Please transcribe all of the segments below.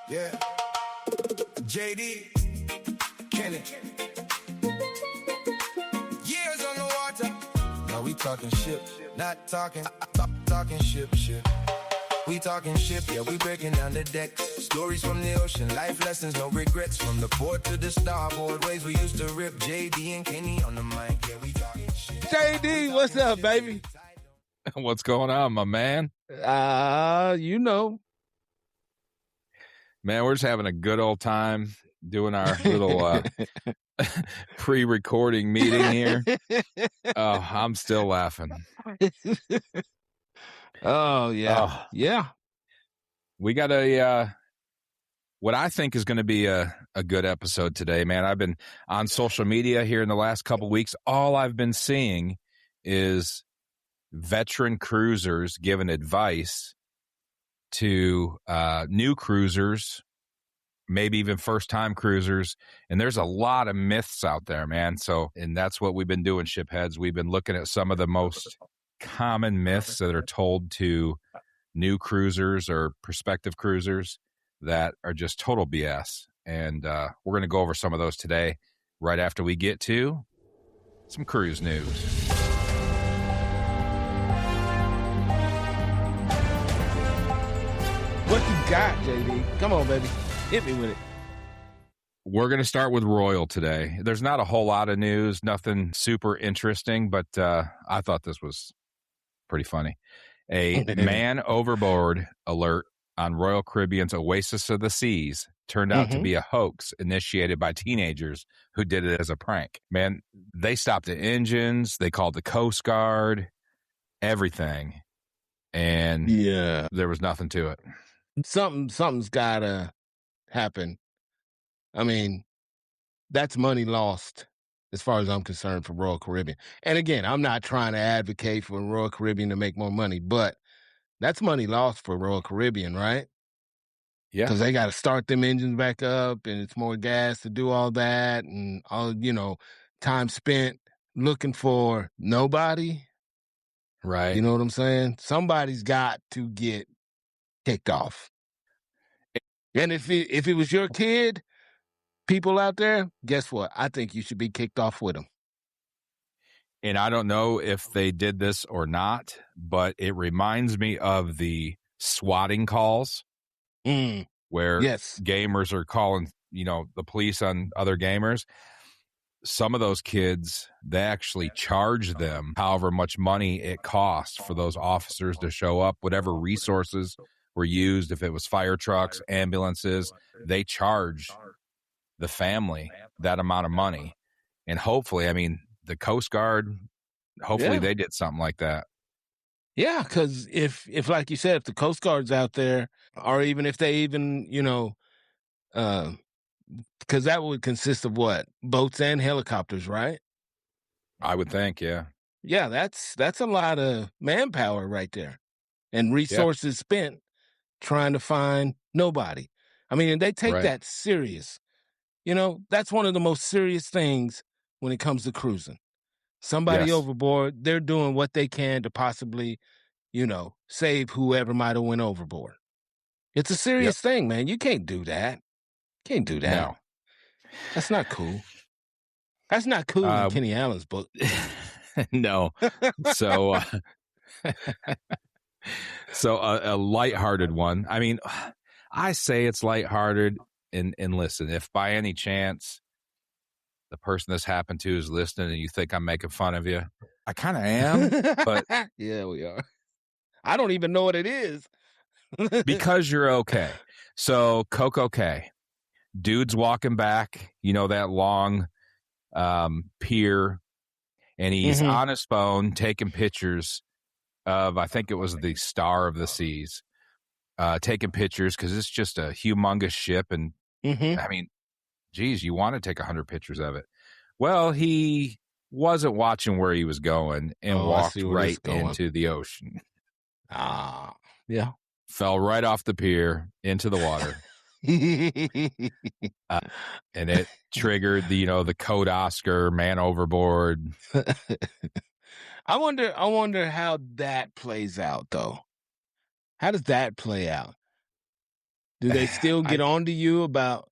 Yeah. JD, Kenny. Years on the water. No, we talking ship, not talking ship. We talking ship, yeah, we breaking down the decks. Stories from the ocean, life lessons, no regrets. From the port to the starboard, ways we used to rip. JD and Kenny on the mic, yeah, we talking ship. JD, what's up, baby? What's going on, my man? You know. Man, we're just having a good old time doing our little pre-recording meeting here. Oh, I'm still laughing. Oh, yeah. Yeah. We got what I think is going to be a good episode today, man. I've been on social media here in the last couple of weeks. All I've been seeing is veteran cruisers giving advice to new cruisers, maybe even first-time cruisers, and there's a lot of myths out there, man. And that's what we've been doing, Shipheads. We've been looking at some of the most common myths that are told to new cruisers or prospective cruisers that are just total BS, and we're going to go over some of those today, right after we get to some cruise news. What you got, JD? Come on, baby. Hit me with it. We're going to start with Royal today. There's not a whole lot of news, nothing super interesting, but I thought this was pretty funny. A man overboard alert on Royal Caribbean's Oasis of the Seas turned out to be a hoax initiated by teenagers who did it as a prank. Man, they stopped the engines, they called the Coast Guard, everything, and there was nothing to it. Something's gotta happen. I mean, that's money lost as far as I'm concerned for Royal Caribbean. And again, I'm not trying to advocate for Royal Caribbean to make more money, but that's money lost for Royal Caribbean, right? Yeah. Because they got to start them engines back up, and it's more gas to do all that, and all, time spent looking for nobody. Right. You know what I'm saying? Somebody's got to get kicked off. And if it was your kid, people out there, guess what? I think you should be kicked off with them. And I don't know if they did this or not, but it reminds me of the swatting calls where gamers are calling, the police on other gamers. Some of those kids, they actually charge them however much money it costs for those officers to show up, whatever resources were used. If it was fire trucks, ambulances, they charge the family that amount of money. And hopefully, the Coast Guard, hopefully they did something like that. Yeah, because if like you said, if the Coast Guard's out there, or even if they even, because that would consist of what? Boats and helicopters, right? I would think, yeah. Yeah, that's a lot of manpower right there, and resources spent trying to find nobody. And they take that serious. That's one of the most serious things when it comes to cruising. Somebody overboard, they're doing what they can to possibly, save whoever might have went overboard. It's a serious thing, man. You can't do that. Can't do that. No. That's not cool. That's not cool in Kenny Allen's book. No. So, a lighthearted one. I say it's lighthearted, and listen, if by any chance the person this happened to is listening and you think I'm making fun of you, I kind of am, but yeah, we are. I don't even know what it is. Because you're okay. So Coco K, dude's walking back, that long pier, and he's on his phone taking pictures of, I think it was the Star of the Seas, taking pictures because it's just a humongous ship. And geez, you want to take 100 pictures of it. Well, he wasn't watching where he was going and walked right into the ocean. Yeah. Fell right off the pier into the water. And it triggered the Code Oscar, man overboard. I wonder how that plays out, though. How does that play out? Do they still get on to you about?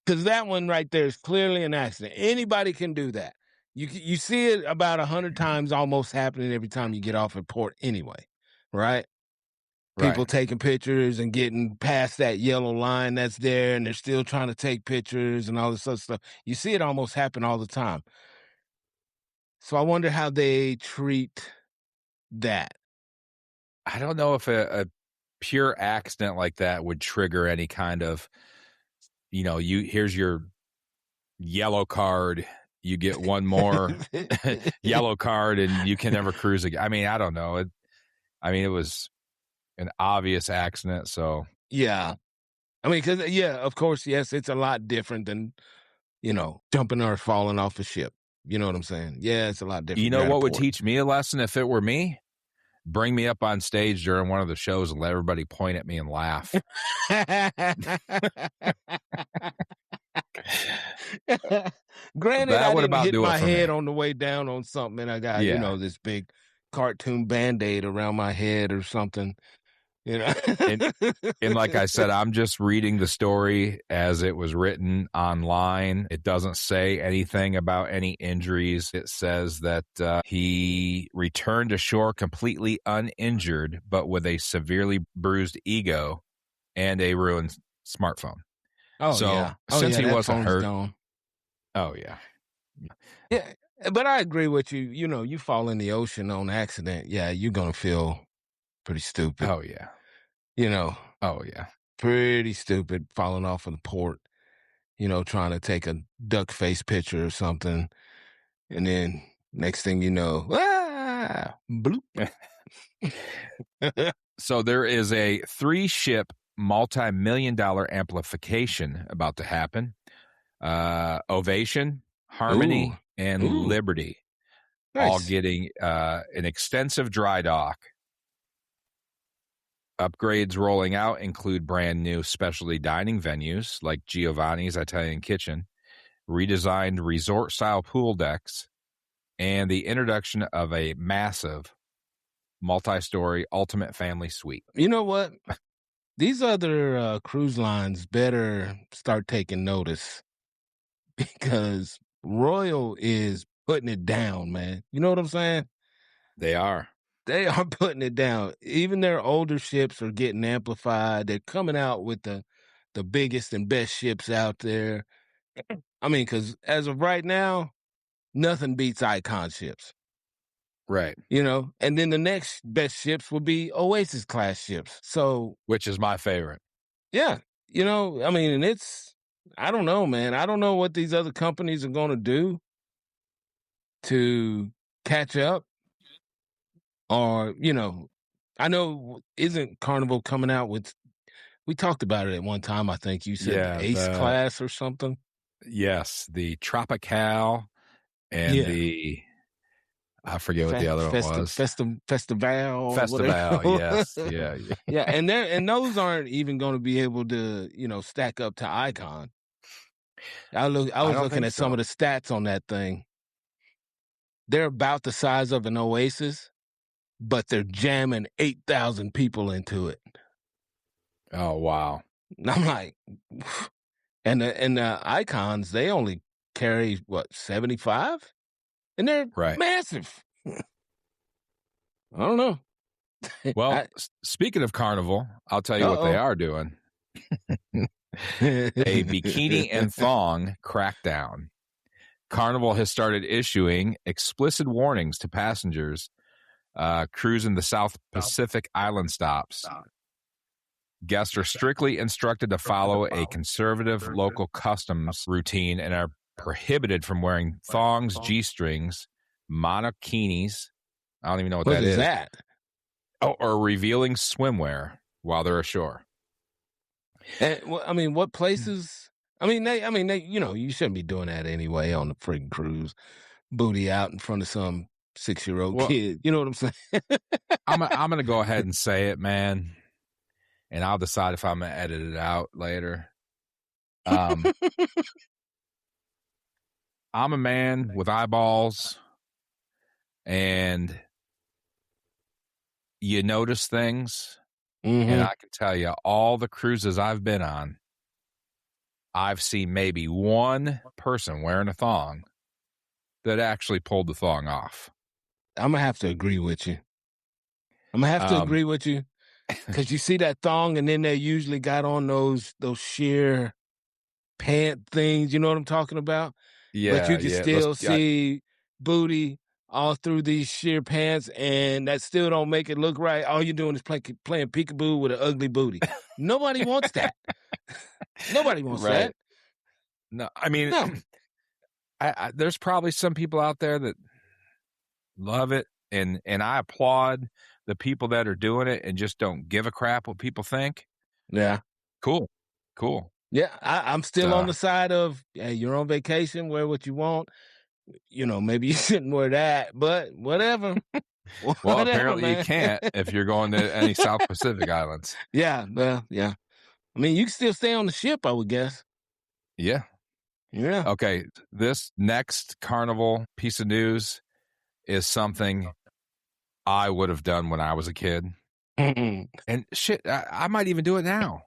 Because that one right there is clearly an accident. Anybody can do that. You see it about 100 times almost happening every time you get off at port anyway, right? People taking pictures and getting past that yellow line that's there, and they're still trying to take pictures and all this other stuff. You see it almost happen all the time. So I wonder how they treat that. I don't know if a pure accident like that would trigger any kind of, here's your yellow card. You get one more yellow card and you can never cruise again. I mean, I don't know. It was an obvious accident. So yeah. I mean, because, of course, yes, it's a lot different than, jumping or falling off a ship. You know what I'm saying? Yeah, it's a lot different. You know what would teach me a lesson if it were me? Bring me up on stage during one of the shows and let everybody point at me and laugh. Granted, I didn't hit my head on the way down on something, and I got, this big cartoon Band-Aid around my head or something. And like I said, I'm just reading the story as it was written online. It doesn't say anything about any injuries. It says that he returned to shore completely uninjured, but with a severely bruised ego and a ruined smartphone. Oh, so yeah. Since he wasn't hurt. Gone. Oh, yeah. Yeah, but I agree with you. You fall in the ocean on accident. Yeah, you're going to feel pretty stupid. Oh, yeah. Oh, yeah. Pretty stupid falling off of the port, trying to take a duck face picture or something. And then next thing you know, bloop. So there is a 3-ship multi-million-dollar amplification about to happen. Ovation, Harmony, and Liberty. Nice. All getting an extensive dry dock. Upgrades rolling out include brand new specialty dining venues like Giovanni's Italian Kitchen, redesigned resort-style pool decks, and the introduction of a massive multi-story ultimate family suite. You know what? These other cruise lines better start taking notice because Royal is putting it down, man. You know what I'm saying? They are. They are putting it down. Even their older ships are getting amplified. They're coming out with the biggest and best ships out there. I mean, because as of right now, nothing beats Icon ships. Right. And then the next best ships will be Oasis class ships. So, which is my favorite. Yeah. I mean, I don't know, man. I don't know what these other companies are going to do to catch up. Or, I know, isn't Carnival coming out with, we talked about it at one time, I think you said the Ace class or something. Yes, the Tropical and the, I forget what the other one was. Festival. Yes. Yeah. Yeah. And those aren't even going to be able to, stack up to Icon. I was looking at some of the stats on that thing. They're about the size of an Oasis, but they're jamming 8,000 people into it. Oh, wow. And I'm like, and the Icons, they only carry, 75? And they're massive. I don't know. Well, speaking of Carnival, I'll tell you what they are doing. A bikini and thong crackdown. Carnival has started issuing explicit warnings to passengers cruising the South Pacific island stops. Guests are strictly instructed to follow a conservative local customs routine and are prohibited from wearing thongs, G-strings, monokinis. I don't even know what that is. What is that? Oh, or revealing swimwear while they're ashore. And, what places? They, you shouldn't be doing that anyway on the freaking cruise. Booty out in front of some 6-year-old kid. You know what I'm saying? I'm going to go ahead and say it, man. And I'll decide if I'm going to edit it out later. I'm a man with eyeballs, and you notice things And I can tell you, all the cruises I've been on, I've seen maybe one person wearing a thong that actually pulled the thong off. I'm going to have to agree with you. Because you see that thong, and then they usually got on those sheer pant things. You know what I'm talking about? Yeah, but you can yeah. still see booty all through these sheer pants, and that still don't make it look right. All you're doing is playing peekaboo with an ugly booty. Nobody wants that. Nobody wants that. No, I mean, No. I there's probably some people out there that love it, and I applaud the people that are doing it and just don't give a crap what people think. Yeah. Cool. Yeah, I'm still on the side of, hey, you're on vacation, wear what you want. You know, maybe you shouldn't wear that, but whatever. Well, Whatever, apparently man. you can't if you're going to any South Pacific islands. Yeah, well, yeah. I mean, you can still stay on the ship, I would guess. Yeah. Yeah. Okay, this next Carnival piece of news is something I would have done when I was a kid. And shit, I might even do it now.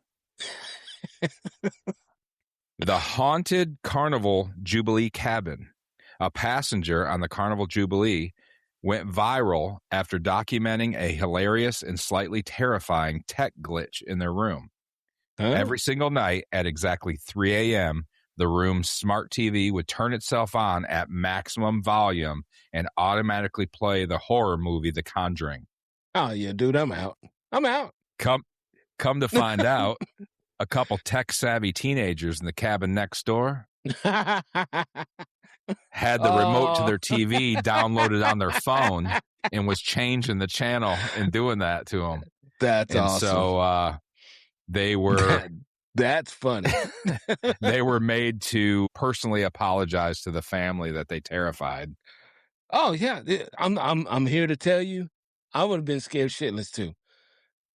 The haunted Carnival Jubilee cabin. A passenger on the Carnival Jubilee went viral after documenting a hilarious and slightly terrifying tech glitch in their room. Every single night at exactly 3 a.m., the room's smart TV would turn itself on at maximum volume and automatically play the horror movie The Conjuring. Oh, yeah, dude, I'm out. Come to find out, a couple tech-savvy teenagers in the cabin next door had the remote to their TV downloaded on their phone and was changing the channel and doing that to them. That's awesome. So they were... That's funny. They were made to personally apologize to the family that they terrified. Oh, yeah. I'm here to tell you, I would have been scared shitless too.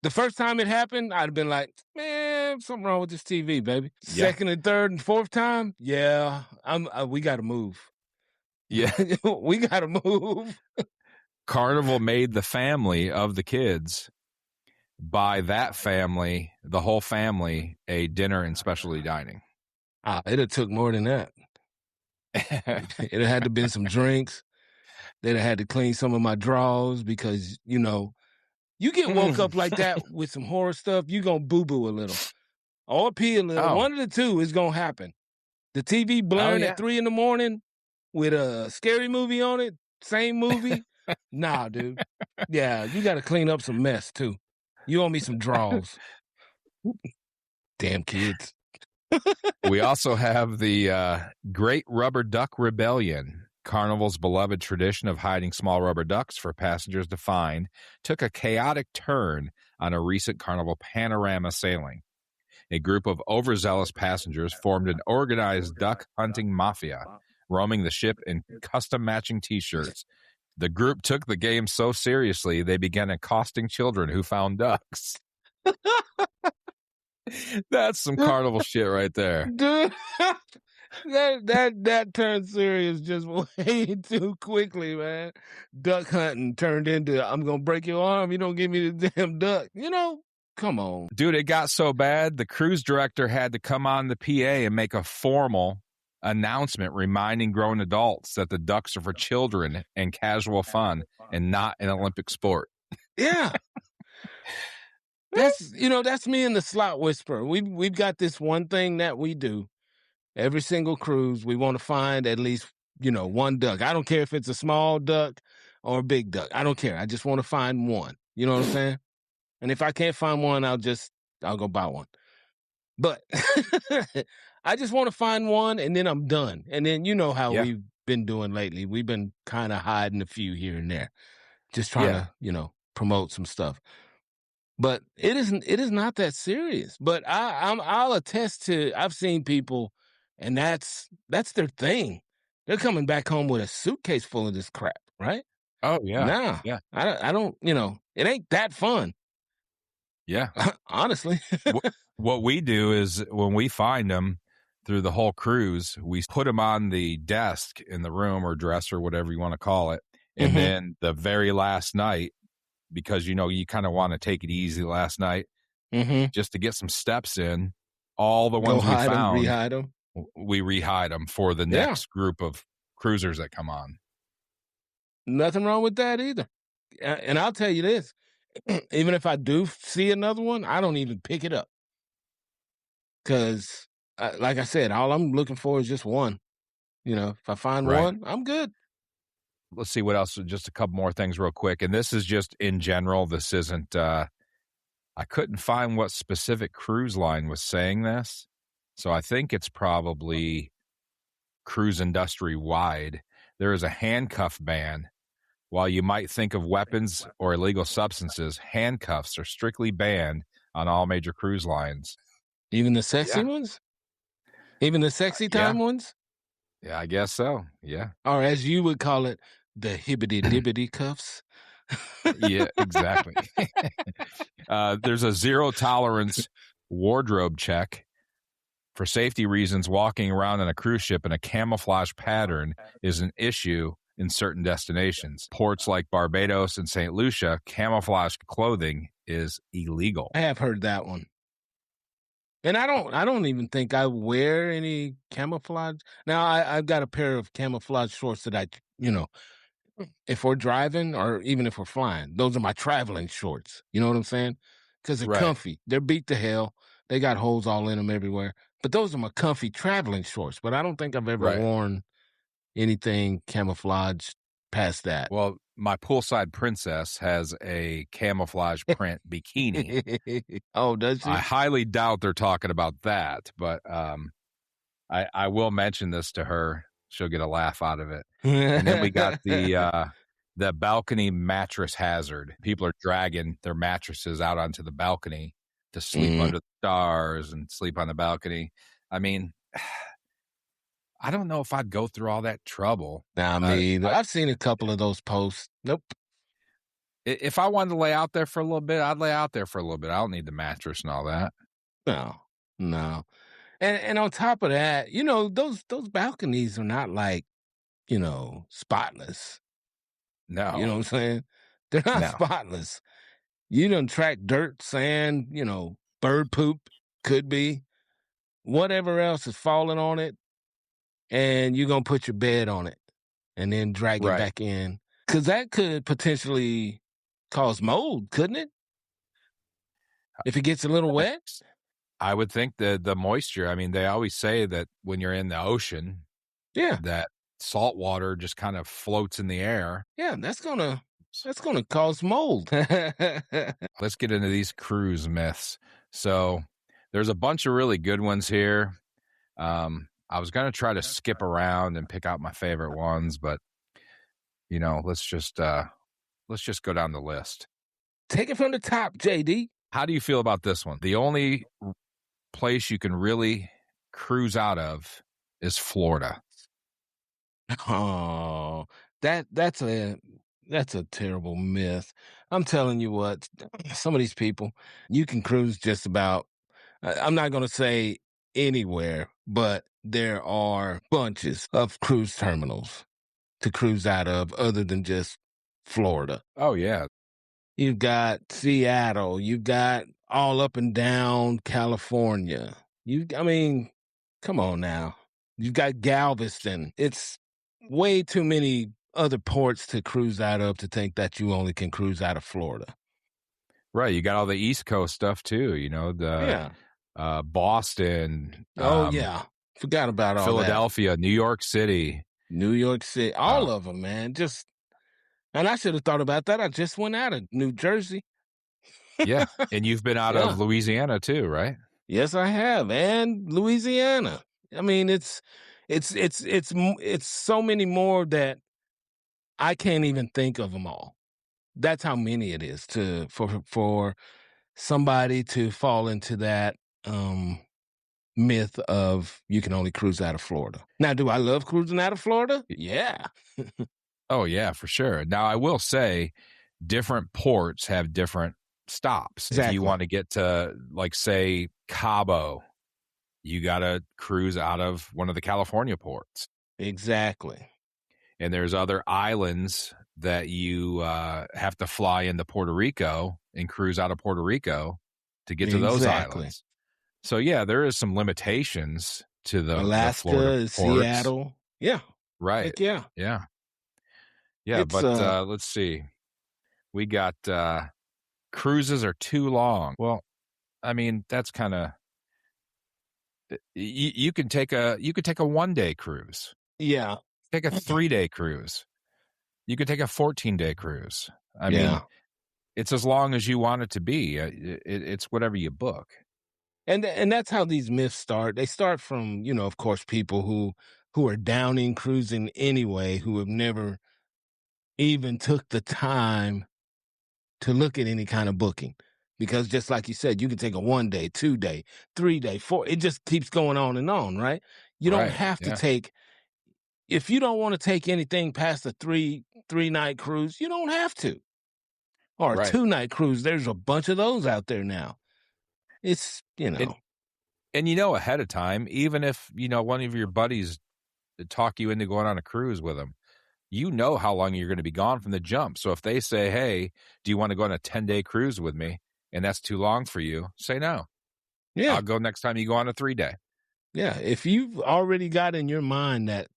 The first time it happened, I'd have been like, man, something wrong with this TV, baby. Yeah. Second and third and fourth time, yeah, we got to move. Yeah. We got to move. Carnival made the family of the kids buy that family, the whole family, a dinner and specialty dining. It have took more than that. It had to been some drinks. They'd have had to clean some of my drawers because, you know, you get woke up like that with some horror stuff, you going to boo-boo a little. Or pee a little. One of the two is going to happen. The TV blaring at 3 a.m. with a scary movie on it, same movie. Nah, dude. Yeah, you got to clean up some mess, too. You owe me some draws. Damn kids. We also have the Great Rubber Duck Rebellion. Carnival's beloved tradition of hiding small rubber ducks for passengers to find took a chaotic turn on a recent Carnival panorama sailing. A group of overzealous passengers formed an organized duck hunting mafia, roaming the ship in custom matching T-shirts. The group took the game so seriously, they began accosting children who found ducks. That's some Carnival shit right there. Dude, that turned serious just way too quickly, man. Duck hunting turned into, I'm going to break your arm. You don't give me the damn duck. You know, come on. Dude, it got so bad, the cruise director had to come on the PA and make a formal announcement reminding grown adults that the ducks are for children and casual fun and not an Olympic sport. Yeah. That's me and the slot whisperer. We've got this one thing that we do every single cruise. We want to find at least, one duck. I don't care if it's a small duck or a big duck. I don't care. I just want to find one. You know what I'm saying? And if I can't find one, I'll go buy one. But I just want to find one and then I'm done. And then you know how we've been doing lately. We've been kind of hiding a few here and there. Just trying to, promote some stuff. But it is not that serious. But I'll attest to, I've seen people and that's their thing. They're coming back home with a suitcase full of this crap, right? Oh yeah. Nah, yeah. I don't, it ain't that fun. Yeah. Honestly. What we do is when we find them through the whole cruise, we put them on the desk in the room or dresser, whatever you want to call it. And then the very last night, because, you kind of want to take it easy last night just to get some steps in. All the ones we found, rehide them. We rehide them for the next group of cruisers that come on. Nothing wrong with that either. And I'll tell you this, even if I do see another one, I don't even pick it up. Because, like I said, all I'm looking for is just one. If I find one, I'm good. Let's see what else. Just a couple more things real quick. And this is just in general. This isn't, I couldn't find what specific cruise line was saying this. So I think it's probably cruise industry wide. There is a handcuff ban. While you might think of weapons or illegal substances, handcuffs are strictly banned on all major cruise lines. Even the sexy ones? Even the sexy time ones? Yeah, I guess so. Yeah. Or as you would call it, the hibbity-dibbity cuffs. Yeah, exactly. There's a zero tolerance wardrobe check. For safety reasons, walking around on a cruise ship in a camouflage pattern is an issue in certain destinations. Ports like Barbados and St. Lucia, camouflage clothing is illegal. I have heard that one. And I don't even think I wear any camouflage. Now, I've got a pair of camouflage shorts that if we're driving or even if we're flying, those are my traveling shorts. You know what I'm saying? Because they're comfy. They're beat to hell. They got holes all in them everywhere. But those are my comfy traveling shorts. But I don't think I've ever worn anything camouflage past that. Well, my poolside princess has a camouflage print bikini. Oh, does she? I highly doubt they're talking about that, but I will mention this to her. She'll get a laugh out of it. And then we got the balcony mattress hazard. People are dragging their mattresses out onto the balcony to sleep under the stars and sleep on the balcony. I mean, I don't know if I'd go through all that trouble. Nah, me either. I've seen a couple of those posts. Nope. If I wanted to lay out there for a little bit, I'd lay out there for a little bit. I don't need the mattress and all that. No. And on top of that, those balconies are not like, spotless. No. You know what I'm saying? They're not spotless. You done track dirt, sand, bird poop, could be. Whatever else is falling on it. And you're going to put your bed on it and then drag it back in. Because that could potentially cause mold, couldn't it? If it gets a little wet? I would think the moisture, I mean, they always say that when you're in the ocean, that salt water just kind of floats in the air. Yeah, that's gonna cause mold. Let's get into these cruise myths. So there's a bunch of really good ones here. I was going to try to skip around and pick out my favorite ones, but let's just go down the list. Take it from the top, JD. How do you feel about this one? The only place you can really cruise out of is Florida. Oh, that's a terrible myth. I'm telling you what, some of these people, you can cruise just about, I'm not going to say anywhere, but there are bunches of cruise terminals to cruise out of other than just Florida. Oh, yeah. You've got Seattle. You've got all up and down California. Come on now. You've got Galveston. It's way too many other ports to cruise out of to think that you only can cruise out of Florida. Right. You got all the East Coast stuff too, Boston. Forgot about all Philadelphia, that. New York City. All of them, man. And I should have thought about that. I just went out of New Jersey. Yeah. And you've been out of Louisiana too, right? Yes, I have. And Louisiana. I mean, it's so many more that I can't even think of them all. That's how many it is for somebody to fall into that myth of you can only cruise out of Florida. Now, do I love cruising out of Florida? Yeah. Oh, yeah, for sure. Now, I will say different ports have different stops. Exactly. If you want to get to, like, say, Cabo, you got to cruise out of one of the California ports. Exactly. And there's other islands that you have to fly into Puerto Rico and cruise out of Puerto Rico to get to those islands. So yeah, there is some limitations to the Florida Alaska, ports. Seattle. Yeah. Right. Heck yeah. Yeah. Yeah. It's, but let's see. We got cruises are too long. Well, I mean, that's kind of you can take a 1-day cruise. yeah. Take a 3-day cruise. You could take a 14-day cruise. I mean, it's as long as you want it to be. It's whatever you book. And that's how these myths start. They start from, of course, people who are downing cruising anyway, who have never even took the time to look at any kind of booking. Because just like you said, you can take a 1-day, 2-day, 3-day, 4. It just keeps going on, right? You don't have to take, if you don't want to take anything past a three-night cruise, you don't have to. Or a 2-night cruise. There's a bunch of those out there now. It's, And ahead of time, even if, one of your buddies talk you into going on a cruise with them, how long you're going to be gone from the jump. So if they say, hey, do you want to go on a 10-day cruise with me? And that's too long for you, say no. Yeah. I'll go next time you go on a 3-day. Yeah. If you've already got in your mind that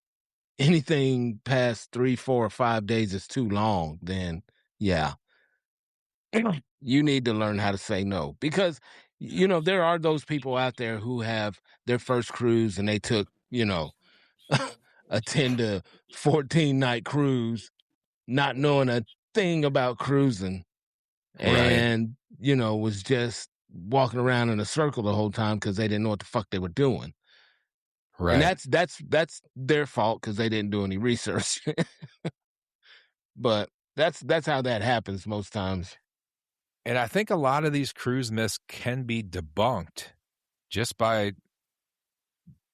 anything past 3, 4, or 5 days is too long, then yeah. You need to learn how to say no, because there are those people out there who have their first cruise and they took a 10 to 14 night cruise, not knowing a thing about cruising, and was just walking around in a circle the whole time because they didn't know what the fuck they were doing. Right. And that's their fault because they didn't do any research. But that's how that happens most times. And I think a lot of these cruise myths can be debunked just by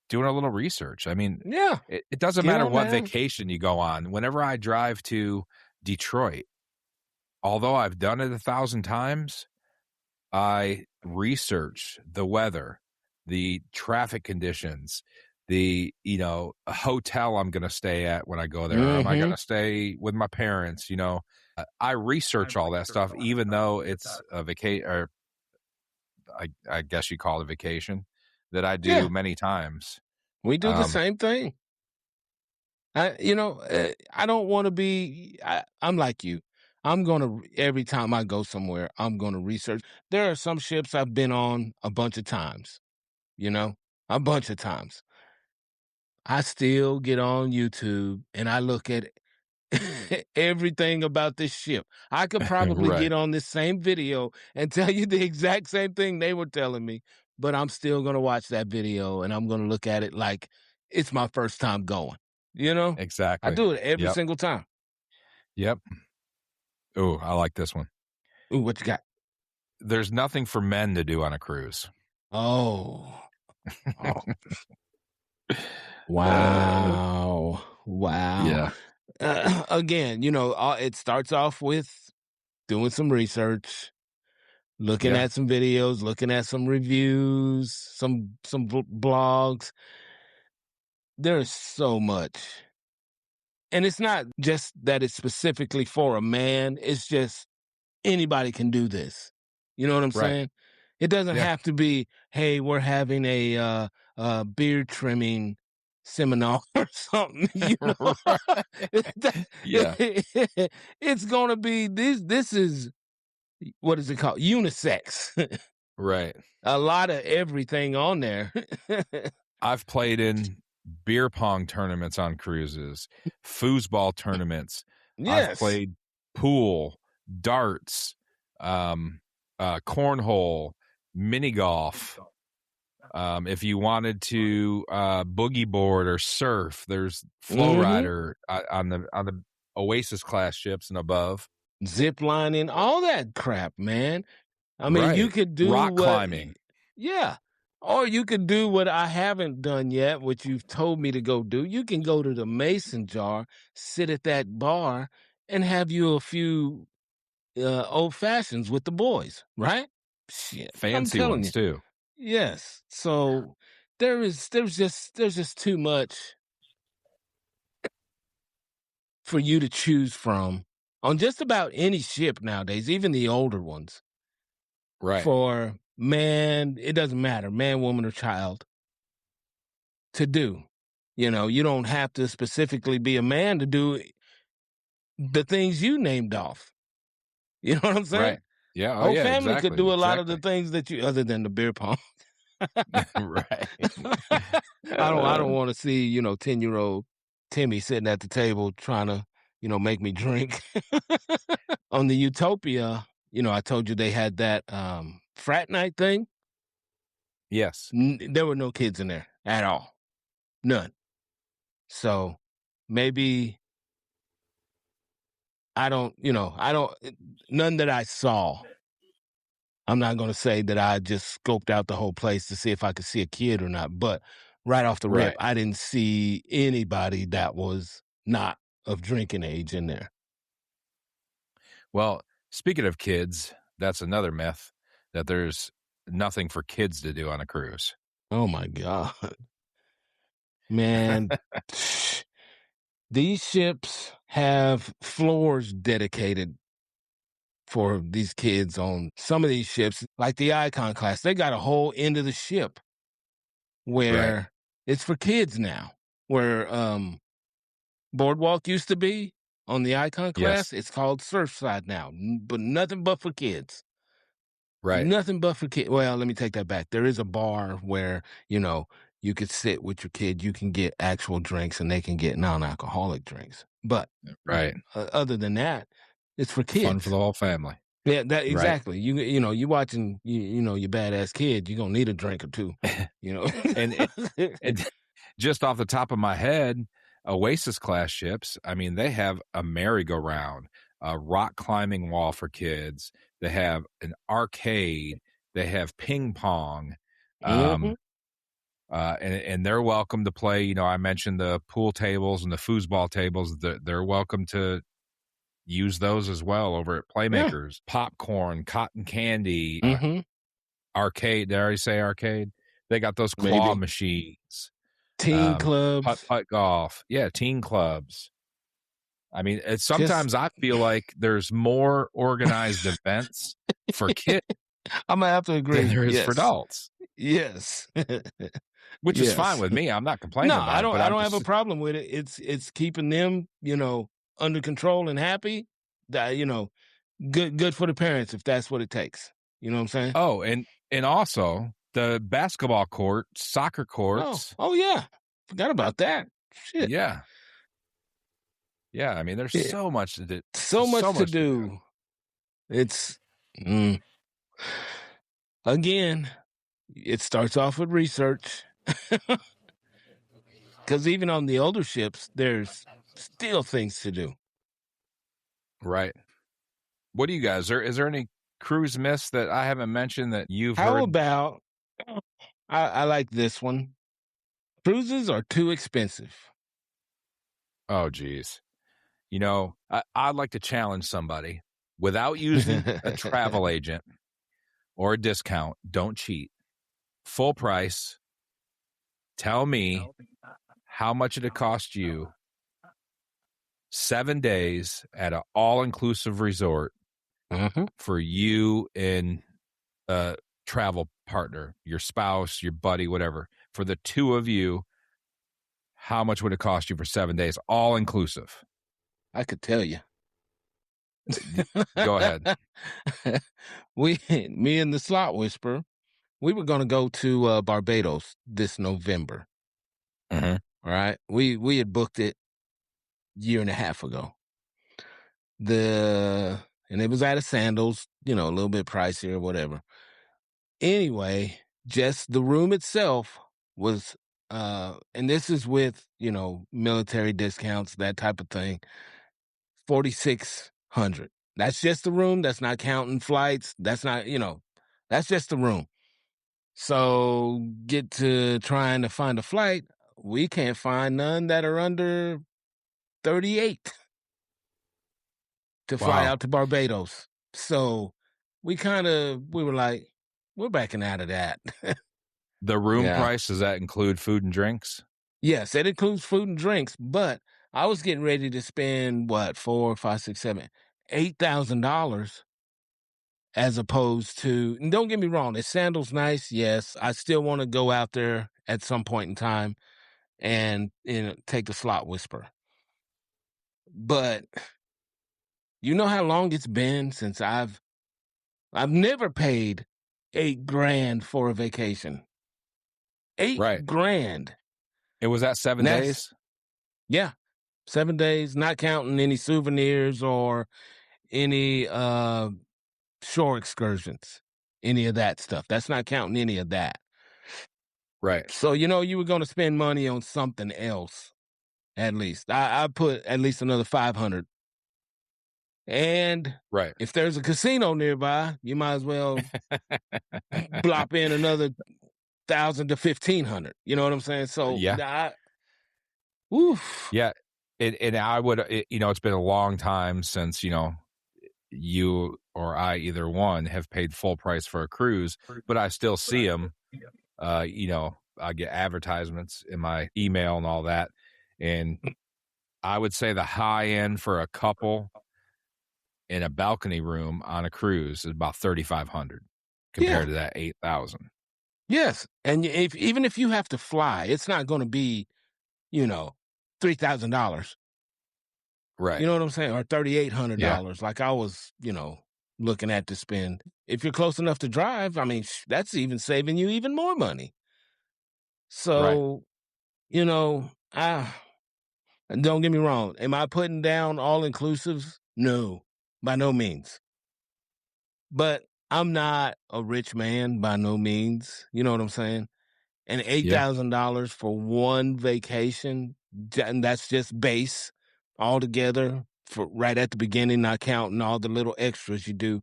doing a little research. I mean, yeah, it doesn't matter what vacation you go on. Whenever I drive to Detroit, although I've done it 1,000 times, I research the weather, the traffic conditions, the hotel I'm going to stay at when I go there. Am I going to stay with my parents? I research all that stuff, even though it's a vacation, or I guess you call it a vacation, that I do many times. We do the same thing. I don't want to be, I'm like you. I'm going to, every time I go somewhere, I'm going to research. There are some ships I've been on a bunch of times, a bunch of times. I still get on YouTube and I look at everything about this ship. I could probably get on this same video and tell you the exact same thing they were telling me, but I'm still going to watch that video and I'm going to look at it like it's my first time going, Exactly. I do it every single time. Yep. Oh, I like this one. Ooh, what you got? There's nothing for men to do on a cruise. Oh. Wow. Yeah. Again, it starts off with doing some research, looking at some videos, looking at some reviews, some blogs. There's so much. And it's not just that it's specifically for a man. It's just anybody can do this. You know what I'm saying? It doesn't have to be, hey, we're having a beard trimming seminar or something. It's going to be this is, what is it called? Unisex. Right. A lot of everything on there. I've played in beer pong tournaments on cruises, foosball tournaments. Yes. I've played pool, darts, cornhole, mini golf. If you wanted to boogie board or surf, there's flow rider on the Oasis class ships and above. Zip lining, all that crap, man. I mean, you could do rock climbing. Yeah. Or you could do what I haven't done yet, which you've told me to go do. You can go to the Mason jar, sit at that bar, and have you a few old fashions with the boys, right? Shit, fancy ones too. Yes. So there's just too much for you to choose from on just about any ship nowadays, even the older ones. Right. For man, it doesn't matter, man, woman, or child, to do. You know, you don't have to specifically be a man to do the things you named off. You know what I'm saying? Right. Yeah. Oh, Whole yeah. family Exactly. could do a lot of the things that you, other than the beer pong. Right. I don't want to see, 10-year-old Timmy sitting at the table trying to, make me drink. On the Utopia, I told you they had that frat night thing. Yes. There were no kids in there at all. None. So maybe none that I saw. I'm not going to say that I just scoped out the whole place to see if I could see a kid or not, but right off the rip, I didn't see anybody that was not of drinking age in there. Well, speaking of kids, that's another myth, that there's nothing for kids to do on a cruise. Oh my God. Man, these ships have floors dedicated for these kids on some of these ships, like the Icon class. They got a whole end of the ship where it's for kids now. Where Boardwalk used to be on the Icon class, it's called Surfside now, but nothing but for kids. Right. Nothing but for kids. Well, let me take that back. There is a bar where, you could sit with your kid. You can get actual drinks and they can get non-alcoholic drinks. But other than that, it's for kids. Fun for the whole family. Yeah, exactly. Right. You watching your badass kid, you're gonna need a drink or two. and just off the top of my head, Oasis class ships, I mean, they have a merry-go-round, a rock climbing wall for kids. They have an arcade. They have ping pong. And they're welcome to play. I mentioned the pool tables and the foosball tables. They're welcome to use those as well over at Playmakers. Yeah. Popcorn, cotton candy, arcade. Did I already say arcade? They got those claw machines. Teen clubs. Putt golf. Yeah, teen clubs. I mean, sometimes I feel like there's more organized events for kids. I'm going to have to agree. Than there is for adults. Yes. Which is fine with me. I'm not complaining about it. I don't have a problem with it. It's keeping them, under control and happy. That, good for the parents if that's what it takes. You know what I'm saying? Oh, and also the basketball court, soccer courts. Oh yeah. Forgot about that. Shit. Yeah. Yeah, I mean, there's so much to do. So much to do. It's again, it starts off with research. Because even on the older ships, there's still things to do. Right. What do you guys, is there any cruise myths that I haven't mentioned that you've heard? How about, I like this one. Cruises are too expensive. Oh, geez. I'd like to challenge somebody. Without using a travel agent or a discount, don't cheat. Full price. Tell me how much it'd cost you 7 days at an all-inclusive resort for you and a travel partner, your spouse, your buddy, whatever. For the two of you, how much would it cost you for 7 days, all-inclusive? I could tell you. Go ahead. Me and the Slot Whisperer, we were going to go to Barbados this November. All right. We had booked it a year and a half ago. And it was out of Sandals, a little bit pricier or whatever. Anyway, just the room itself was, and this is with, military discounts, that type of thing, $4,600. That's just the room. That's not counting flights. That's not, that's just the room. So get to trying to find a flight. We can't find none that are under 38 to fly out to Barbados. So we were like, we're backing out of that. The room price, does that include food and drinks? Yes, it includes food and drinks, but I was getting ready to spend $4, $5, $6, $7. $8,000 as opposed to, and don't get me wrong, the sandals nice. Yes, I still want to go out there at some point in time and take the slot whisper. But you know how long it's been since I've never paid $8,000 for a vacation. $8,000. It was that 7 days? Yeah. 7 days, not counting any souvenirs or any shore excursions, any of that stuff. That's not counting any of that. Right. So, you were going to spend money on something else, at least. I put at least another $500. And if there's a casino nearby, you might as well blop in another $1,000 to $1,500. You know what I'm saying? So, oof. Yeah. And I would, it's been a long time since, you or I, either one, have paid full price for a cruise, but I still see them. I get advertisements in my email and all that. And I would say the high end for a couple in a balcony room on a cruise is about $3,500 compared to that $8,000. Yes. And even if you have to fly, it's not going to be, $3,000. Right. You know what I'm saying? Or $3,800 like I was, looking at to spend. If you're close enough to drive, I mean, that's even saving you even more money. So, don't get me wrong. Am I putting down all-inclusives? No, by no means. But I'm not a rich man by no means. You know what I'm saying? And $8,000 for one vacation, and that's just base altogether for right at the beginning, not counting all the little extras you do.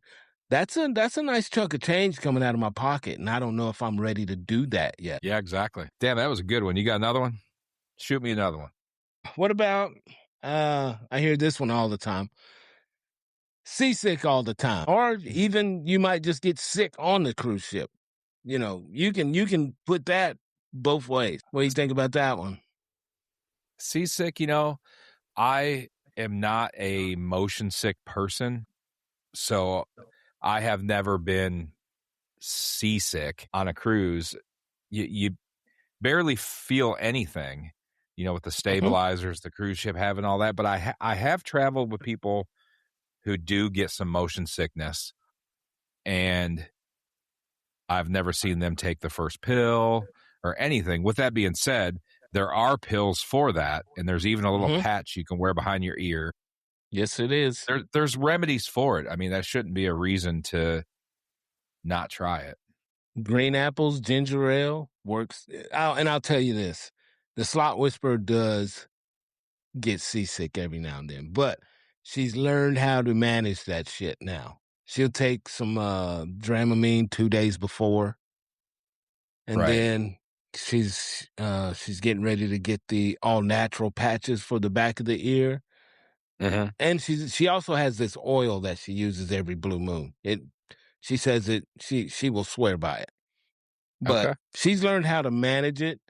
That's a nice chunk of change coming out of my pocket, and I don't know if I'm ready to do that yet. Yeah, exactly. Damn, that was a good one. You got another one? Shoot me another one. What about, I hear this one all the time. Seasick all the time. Or even you might just get sick on the cruise ship. You can put that both ways. What do you think about that one? Seasick, I am not a motion sick person, so I have never been seasick on a cruise. You barely feel anything, with the stabilizers, the cruise ship having all that. But I have traveled with people who do get some motion sickness, and I've never seen them take the first pill or anything. With that being said, there are pills for that, and there's even a little patch you can wear behind your ear. Yes, it is. There's remedies for it. I mean, that shouldn't be a reason to not try it. Green apples, ginger ale works. I'll tell you this. The slot whisperer does get seasick every now and then, but she's learned how to manage that shit now. She'll take some Dramamine 2 days before, and then she's getting ready to get the all natural patches for the back of the ear. And she also has this oil that she uses every blue moon. She says she will swear by it, but she's learned how to manage it.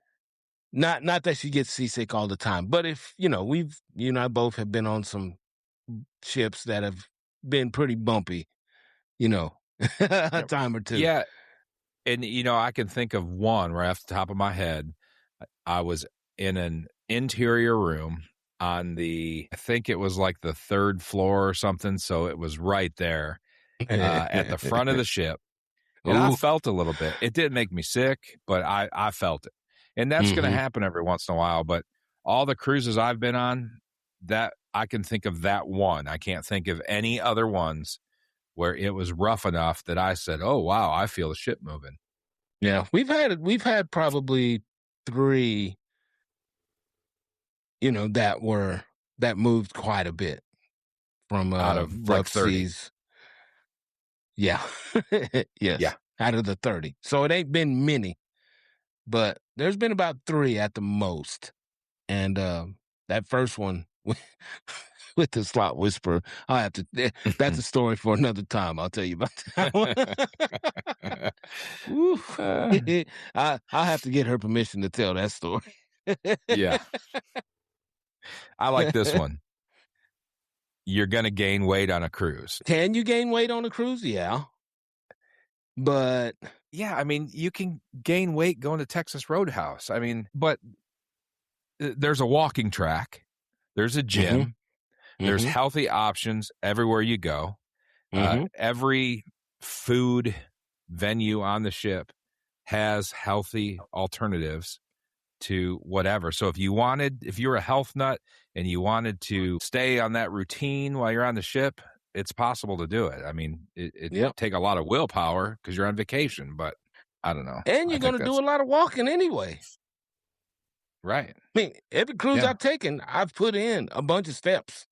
Not that she gets seasick all the time, but if you and I both have been on some ships that have been pretty bumpy, a time or two. Yeah. And, I can think of one right off the top of my head. I was in an interior room on I think it was like the 3rd floor or something. So it was right there at the front of the ship. And I felt a little bit. It didn't make me sick, but I felt it. And that's going to happen every once in a while. But all the cruises I've been on, that I can think of that one. I can't think of any other ones where it was rough enough that I said, "Oh wow, I feel the ship moving." Yeah, we've had probably 3, that moved quite a bit from out of rough like 30. seas. Yeah, yes, Yeah. out of the 30. So it ain't been many, but there's been about 3 at the most, and that first one. With the slot whisperer, I'll have to. That's a story for another time. I'll tell you about that one. I'll have to get her permission to tell that story. Yeah, I like this one. you're going to gain weight on a cruise. Can you gain weight on a cruise? Yeah. But yeah, I mean, you can gain weight going to Texas Roadhouse. I mean, but there's a walking track, there's a gym, there's healthy options everywhere you go. Every food venue on the ship has healthy alternatives to whatever. So if you're a health nut and you wanted to stay on that routine while you're on the ship, it's possible to do it. I mean, it take a lot of willpower because you're on vacation, but I don't know. And you're going to do a lot of walking anyway. Right. I mean, every cruise I've taken, I've put in a bunch of steps,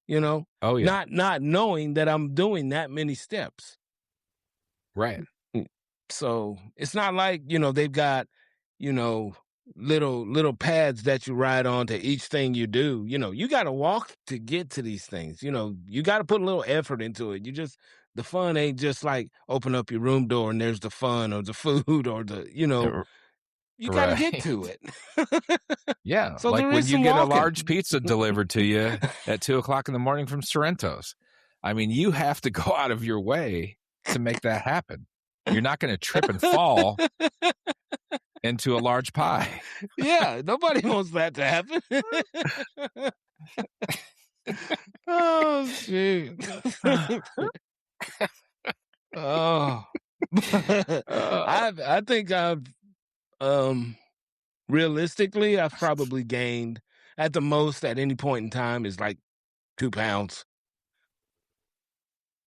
Oh, yeah. Not knowing that I'm doing that many steps. Right. So it's not like, they've got, little pads that you ride on to each thing you do. You got to walk to get to these things. You got to put a little effort into it. The fun ain't just like open up your room door and there's the fun or the food or you got to get to it. Yeah. So like when you get a large pizza delivered to you at 2:00 in the morning from Sorrento's. I mean, you have to go out of your way to make that happen. You're not going to trip and fall into a large pie. Yeah, nobody wants that to happen. Oh, shoot. Oh. I think I've realistically, I've probably gained at the most at any point in time is like 2 pounds.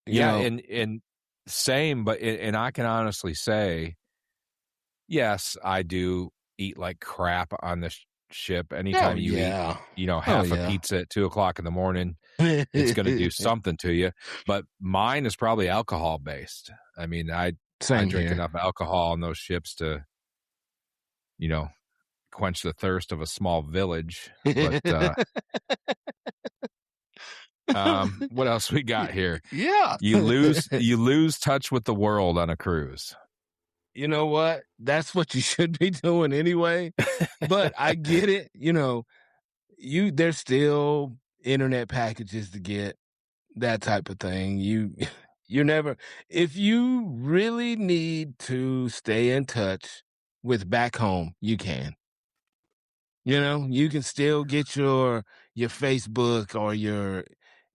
And same, but and I can honestly say, yes, I do eat like crap on the ship. Anytime you eat, half a pizza at 2:00 in the morning, it's going to do something to you. But mine is probably alcohol based. I mean, I drink enough alcohol on those ships to, quench the thirst of a small village. But what else we got here? Yeah. You lose touch with the world on a cruise. You know what? That's what you should be doing anyway. But I get it. There's still internet packages to get, that type of thing. You're never, if you really need to stay in touch with back home, you can. You can still get your Facebook or your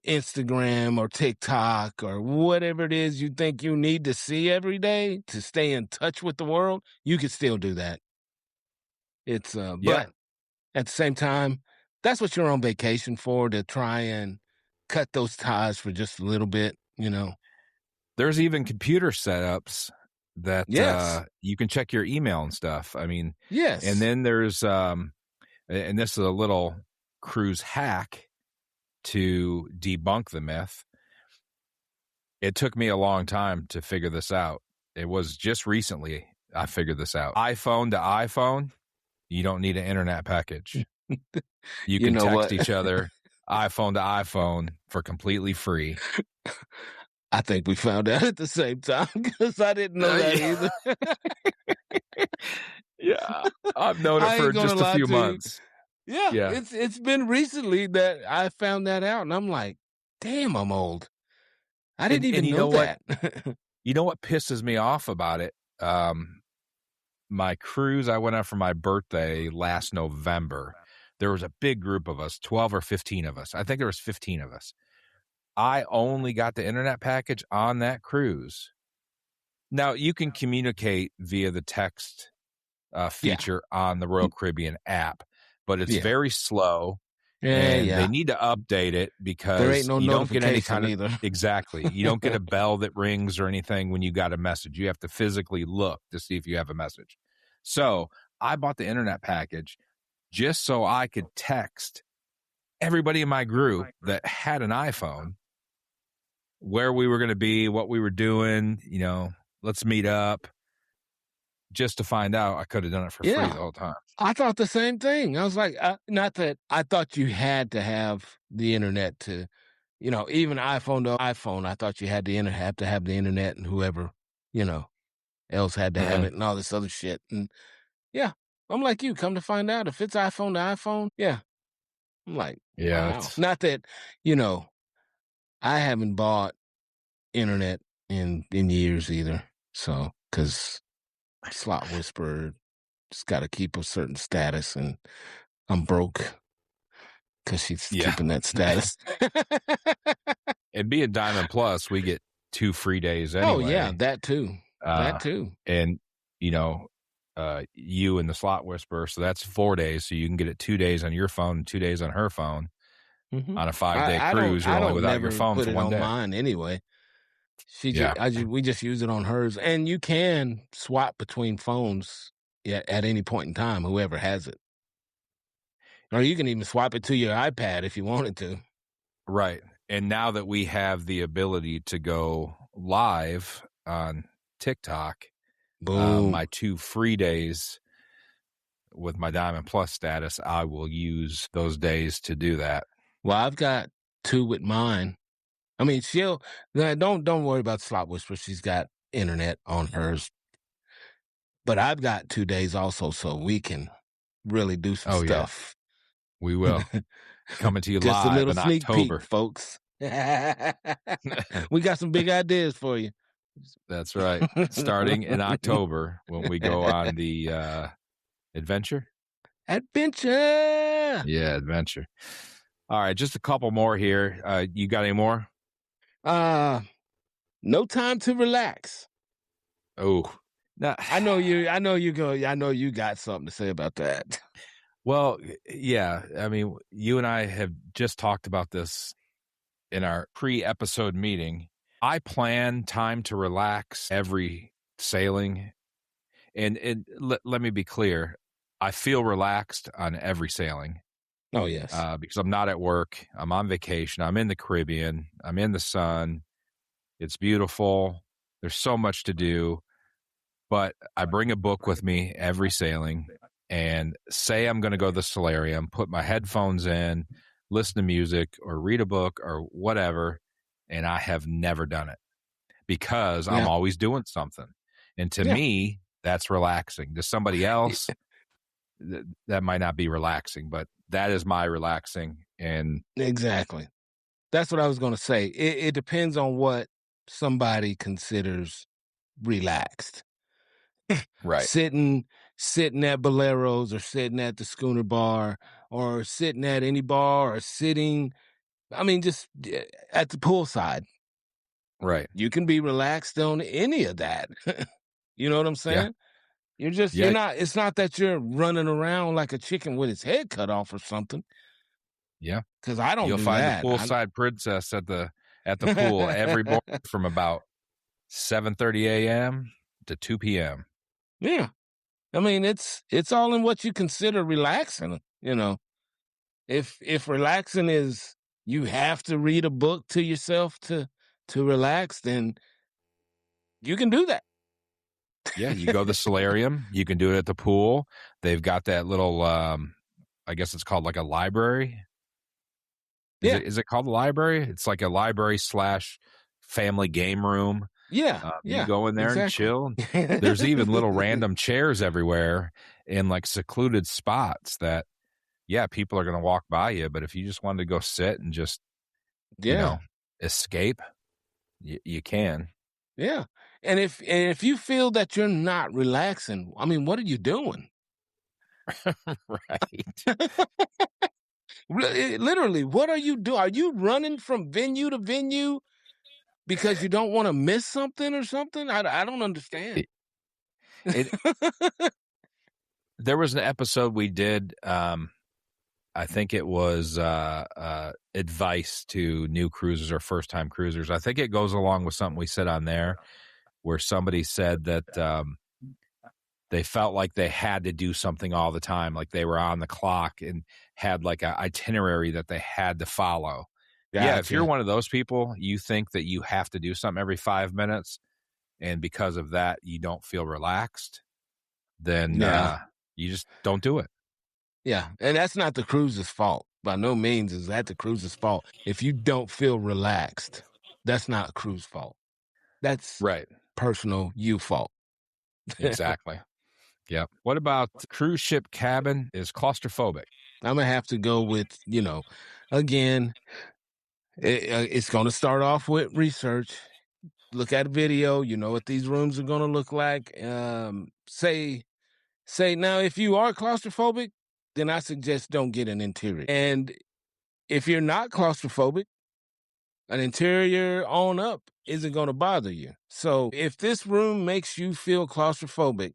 Instagram or TikTok or whatever it is you think you need to see every day to stay in touch with the world. You can still do that. It's but at the same time, that's what you're on vacation for, to try and cut those ties for just a little bit. There's even computer setups that you can check your email and stuff. I mean, yes. And then there's and this is a little cruise hack to debunk the myth. It took me a long time to figure this out. It was just recently I figured this out. iPhone to iPhone, you don't need an internet package. You can text each other iPhone to iPhone for completely free. I think we found out at the same time because I didn't know that either. Yeah, I've known it for just a few months. Yeah, it's been recently that I found that out, and I'm like, damn, I'm old. I didn't even know that. You know what pisses me off about it? My cruise I went on for my birthday last November. There was a big group of us, 12 or 15 of us. I think there was 15 of us. I only got the internet package on that cruise. Now, you can communicate via the text feature on the Royal Caribbean app, but it's very slow. And they need to update it because there ain't no you don't get any kind of either. Exactly. You don't get a bell that rings or anything when you got a message. You have to physically look to see if you have a message. So I bought the internet package just so I could text everybody in my group that had an iPhone where we were going to be, what we were doing, let's meet up. Just to find out, I could have done it for free the whole time. I thought the same thing. I was like, not that I thought you had to have the internet to, even iPhone to iPhone. I thought you had have to have the internet, and whoever, else had to have it and all this other shit. And I'm like you. Come to find out, if it's iPhone to iPhone, I'm like, wow. Not that, I haven't bought internet in years either. So, because Slot Whisperer just got to keep a certain status, and I'm broke because she's keeping that status. And being Diamond Plus, we get 2 free days anyway. Oh, yeah, that too. That too. And, you and the Slot Whisperer, so that's 4 days. So you can get it 2 days on your phone, 2 days on her phone. Mm-hmm. On a 5-day cruise, you're only without your phone for 1 day. Mine anyway. We just use it on hers, and you can swap between phones at any point in time, whoever has it. Or you can even swap it to your iPad if you wanted to. Right. And now that we have the ability to go live on TikTok, my 2 free days with my Diamond Plus status, I will use those days to do that. Well, I've got 2 with mine. I mean, don't worry about Slot Whisperer. She's got internet on hers. But I've got 2 days also, so we can really do some stuff. Yeah. We will. Coming to you Just live a little in sneak October. Peek, folks. We got some big ideas for you. That's right. Starting in October when we go on the adventure. Adventure. Yeah, adventure. All right, just a couple more here. You got any more? No time to relax. Oh, no. I know you got something to say about that. Well, yeah. I mean, you and I have just talked about this in our pre-episode meeting. I plan time to relax every sailing. And let me be clear. I feel relaxed on every sailing. Oh, yes. Because I'm not at work. I'm on vacation. I'm in the Caribbean. I'm in the sun. It's beautiful. There's so much to do. But I bring a book with me every sailing and say I'm going to go to the solarium, put my headphones in, listen to music or read a book or whatever. And I have never done it because I'm always doing something. And to me, that's relaxing. To somebody else, that might not be relaxing, but that is my relaxing. And exactly. That's what I was going to say. It depends on what somebody considers relaxed. Right. Sitting at Boleros or sitting at the Schooner Bar or sitting at any bar or sitting, I mean, just at the poolside. Right. You can be relaxed on any of that. You know what I'm saying? Yeah. It's not that you're running around like a chicken with its head cut off or something. Yeah. Because I don't You'll do find that. the poolside princess at the pool every morning from about 7:30 a.m. to 2 p.m. Yeah. I mean, it's all in what you consider relaxing, you know. If relaxing is you have to read a book to yourself to relax, then you can do that. Yeah, you go to the solarium, you can do it at the pool. They've got that little I guess it's called like a library. Is it called a library? It's like a library / family game room. Yeah. You go in there and chill. There's even little random chairs everywhere in like secluded spots that, people are going to walk by you. But if you just wanted to go sit and just, escape, you can. Yeah. And if you feel that you're not relaxing, I mean, what are you doing? Right. Literally, what are you doing? Are you running from venue to venue because you don't want to miss something or something? I don't understand. There was an episode we did, I think it was advice to new cruisers or first-time cruisers. I think it goes along with something we said on there where somebody said that they felt like they had to do something all the time, like they were on the clock and had like an itinerary that they had to follow. Gotcha. Yeah, if you're one of those people, you think that you have to do something every 5 minutes, and because of that, you don't feel relaxed, then you just don't do it. Yeah, and that's not the cruiser's fault. By no means is that the cruiser's fault. If you don't feel relaxed, that's not a cruise fault. That's personal you fault. Exactly. Yeah. What about cruise ship cabin is claustrophobic? I'm going to have to go with, again, It's going to start off with research. Look at a video. You know what these rooms are going to look like. Say now, if you are claustrophobic, then I suggest don't get an interior. And if you're not claustrophobic, an interior on up isn't going to bother you. So if this room makes you feel claustrophobic,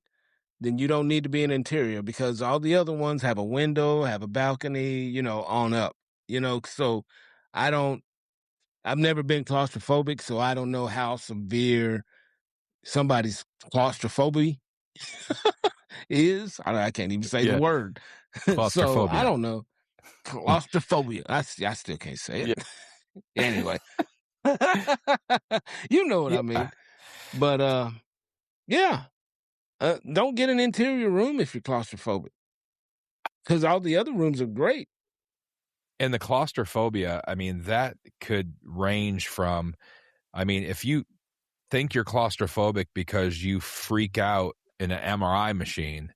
then you don't need to be an interior, because all the other ones have a window, have a balcony, on up. So I've never been claustrophobic, so I don't know how severe somebody's claustrophobia is. I can't even say the word. So I don't know. Claustrophobia. I still can't say it. Anyway. You know what I mean. But yeah. Don't get an interior room if you're claustrophobic, because all the other rooms are great. And the claustrophobia, I mean, that could range from, if you think you're claustrophobic because you freak out in an MRI machine,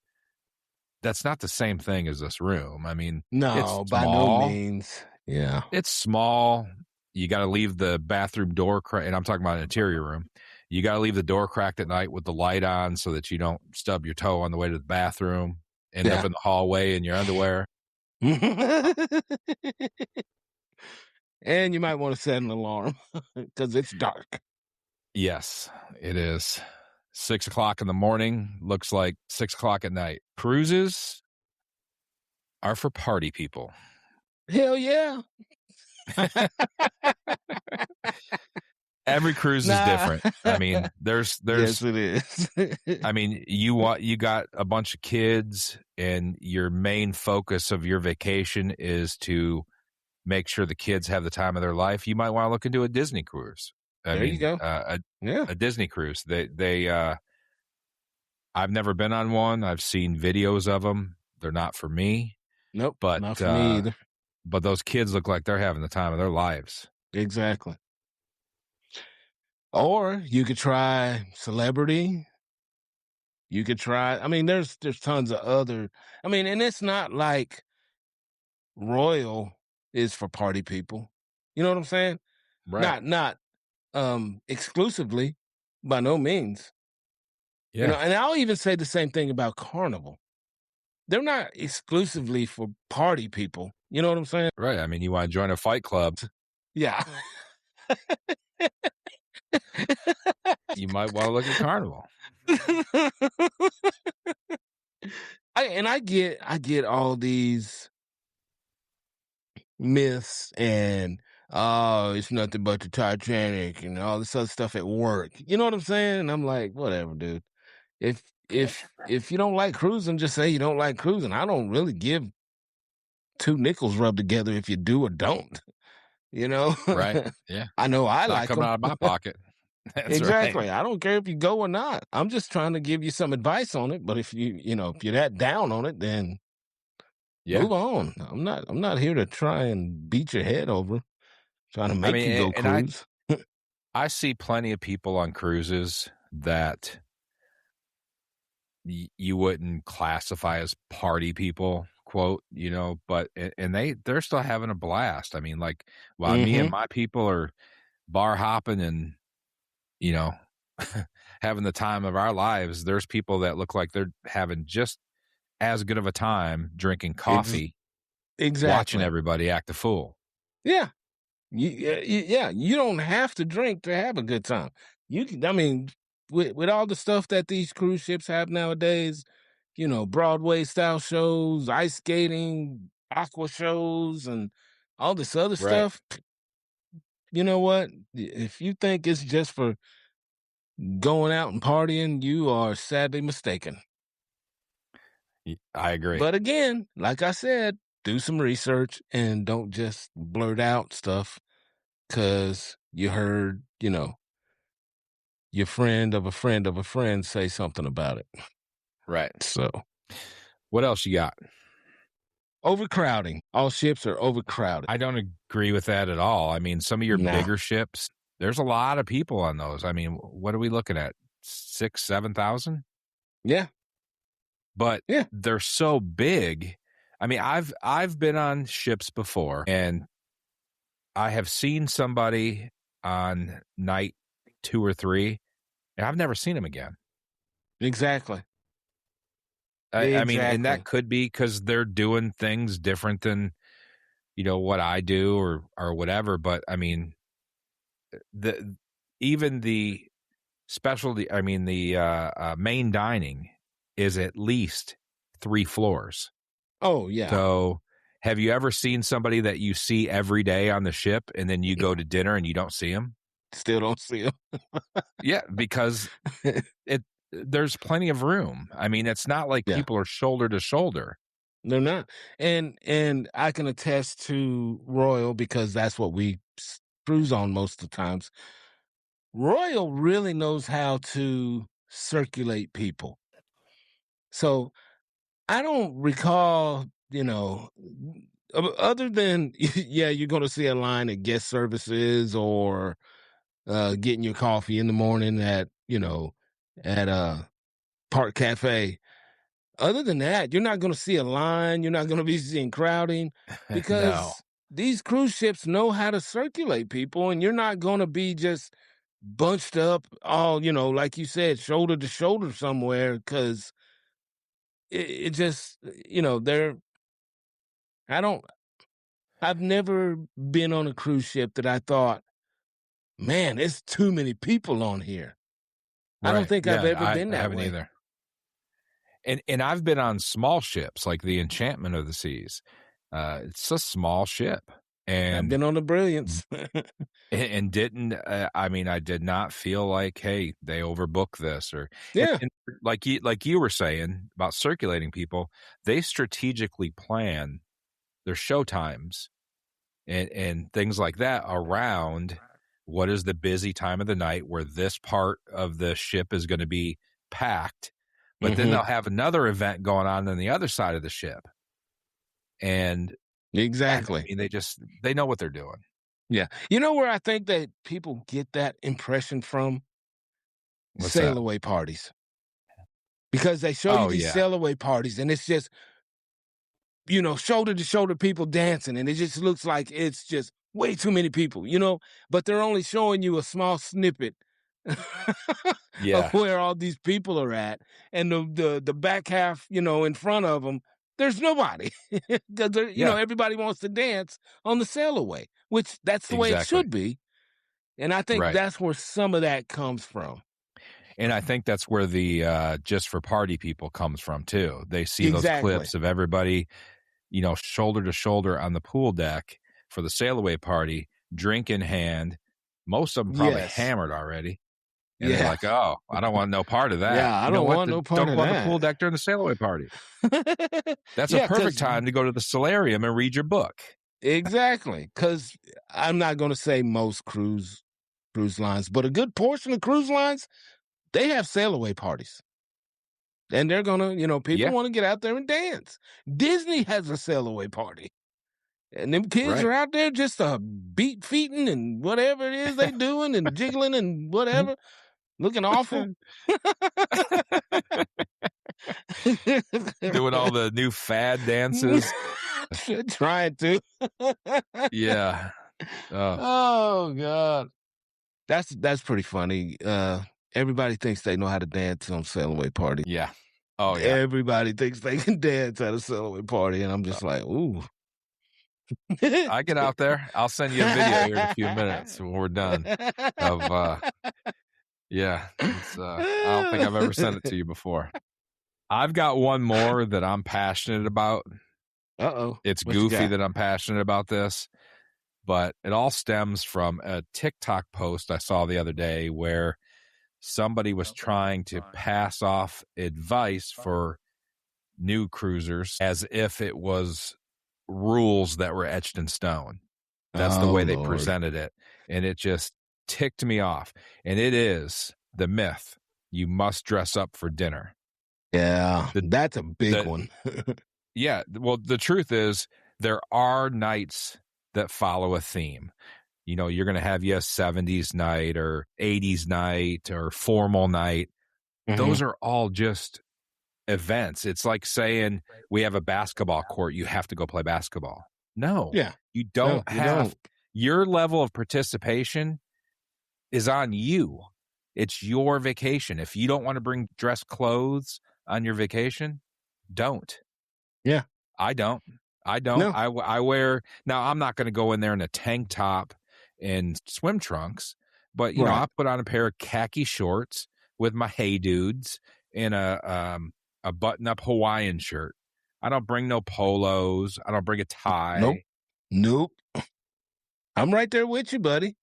that's not the same thing as this room. No, it's by small. no means. Yeah. It's small. You got to leave the bathroom door and I'm talking about an interior room. You got to leave the door cracked at night with the light on so that you don't stub your toe on the way to the bathroom, end up in the hallway in your underwear. And you might want to set an alarm because it's dark. Yes, it is. 6 o'clock in the morning looks like 6 o'clock at night. Cruises are for party people. Hell yeah. Every cruise is different. There's yes, it is. you got a bunch of kids, and your main focus of your vacation is to make sure the kids have the time of their life. You might want to look into a Disney cruise. You go. A Disney cruise. I've never been on one. I've seen videos of them. They're not for me. Nope, but not for me either. But those kids look like they're having the time of their lives. Exactly. Or you could try Celebrity. You could try, there's tons of other, and it's not like Royal is for party people. You know what I'm saying? Right. Not exclusively, by no means. Yeah. And I'll even say the same thing about Carnival. They're not exclusively for party people. You know what I'm saying? Right. You want to join a fight club. Yeah. You might want to look at Carnival. I get all these myths and it's nothing but the Titanic and all this other stuff at work. You know what I'm saying? And I'm like, whatever, dude. If you don't like cruising, just say you don't like cruising. I don't really give two nickels rubbed together if you do or don't. Right? Yeah. I know I it's not like coming them. out of my pocket. That's exactly. Right. I don't care if you go or not. I'm just trying to give you some advice on it. But if if you're that down on it, then move on. I'm not here to try and beat your head over, trying to make you go cruise. I see plenty of people on cruises that you wouldn't classify as party people, quote, but and they're still having a blast. While me and my people are bar hopping and having the time of our lives, there's people that look like they're having just as good of a time drinking coffee, watching everybody act a fool. Yeah. You don't have to drink to have a good time. You can, with all the stuff that these cruise ships have nowadays, Broadway style shows, ice skating, aqua shows, and all this other stuff. You know what? If you think it's just for going out and partying, you are sadly mistaken. I agree. But again, like I said, do some research and don't just blurt out stuff because you heard, your friend of a friend of a friend say something about it. Right. So, what else you got? Overcrowding. All ships are overcrowded. I don't agree with that at all. Some of your bigger ships, there's a lot of people on those. What are we looking at? 6,000, 7,000? Yeah. But they're so big. I've been on ships before, and I have seen somebody on night 2 or 3, and I've never seen them again. Exactly. I mean, and that could be because they're doing things different than, what I do or whatever. But I mean, even the specialty, I mean, the main dining is at least 3 floors. Oh, yeah. So have you ever seen somebody that you see every day on the ship and then you go to dinner and you don't see them? Still don't see them. Yeah, because there's plenty of room. I mean, it's not like people are shoulder to shoulder. They're not. And I can attest to Royal because that's what we cruise on most of the times. Royal really knows how to circulate people. So I don't recall, other than, you're going to see a line at guest services or getting your coffee in the morning at a Park Cafe. Other than that, you're not going to see a line. You're not going to be seeing crowding because these cruise ships know how to circulate people, and you're not going to be just bunched up all, like you said, shoulder to shoulder somewhere because it just, I've never been on a cruise ship that I thought, man, there's too many people on here. I don't think I've ever been that way. Either. And I've been on small ships like the Enchantment of the Seas. It's a small ship, and I've been on the Brilliance, and didn't. I mean, I did not feel like, hey, they overbooked this, or and like you were saying about circulating people. They strategically plan their show times and things like that around what is the busy time of the night where this part of the ship is going to be packed. But then they'll have another event going on the other side of the ship. And exactly. I mean, they know what they're doing. Yeah. You know where I think that people get that impression from? Sail away parties. Because they show you these sail away parties and it's just, shoulder to shoulder people dancing. And it just looks like it's just way too many people, but they're only showing you a small snippet of where all these people are at, and the back half, in front of them, there's nobody because everybody wants to dance on the sail away, which that's the way it should be, and I think that's where some of that comes from. And I think that's where the just for party people comes from too. They see those clips of everybody, shoulder to shoulder on the pool deck for the sail away party, drink in hand. Most of them probably hammered already. And they're like, oh, I don't want no part of that. Yeah, I don't want no part of that. Don't go on the pool deck during the sail away party. That's a perfect time to go to the solarium and read your book. Exactly. Because I'm not going to say most cruise lines, but a good portion of cruise lines, they have sail away parties. And they're going to, people want to get out there and dance. Disney has a sail away party. And them kids are out there just beat feeting and whatever it is they doing and jiggling and whatever. Looking awful. Doing all the new fad dances. Trying to. Yeah. Oh, God. That's pretty funny. Everybody thinks they know how to dance on sail away party. Yeah. Oh, yeah. Everybody thinks they can dance at a sail away party. And I'm just like, ooh. I get out there. I'll send you a video here in a few minutes when we're done. I don't think I've ever sent it to you before. I've got one more that I'm passionate about. It's goofy that I'm passionate about this, but it all stems from a TikTok post I saw the other day where somebody was trying to pass off advice for new cruisers as if it was rules that were etched in stone. That's the way they presented it. And it just ticked me off. And it is the myth. You must dress up for dinner. Yeah, that's a big one. Yeah. Well, the truth is there are nights that follow a theme. You're going to have a 70s night or 80s night or formal night. Mm-hmm. Those are all just events. It's like saying we have a basketball court, you have to go play basketball. No. Yeah. You don't your level of participation is on you. It's your vacation. If you don't want to bring dress clothes on your vacation, don't. Yeah. I don't. No. I wear, now I'm not going to go in there in a tank top and swim trunks, but you know, Right. I put on a pair of khaki shorts with my Hey Dudes and a button-up Hawaiian shirt. I don't bring no polos. I don't bring a tie. Nope. I'm right there with you, buddy.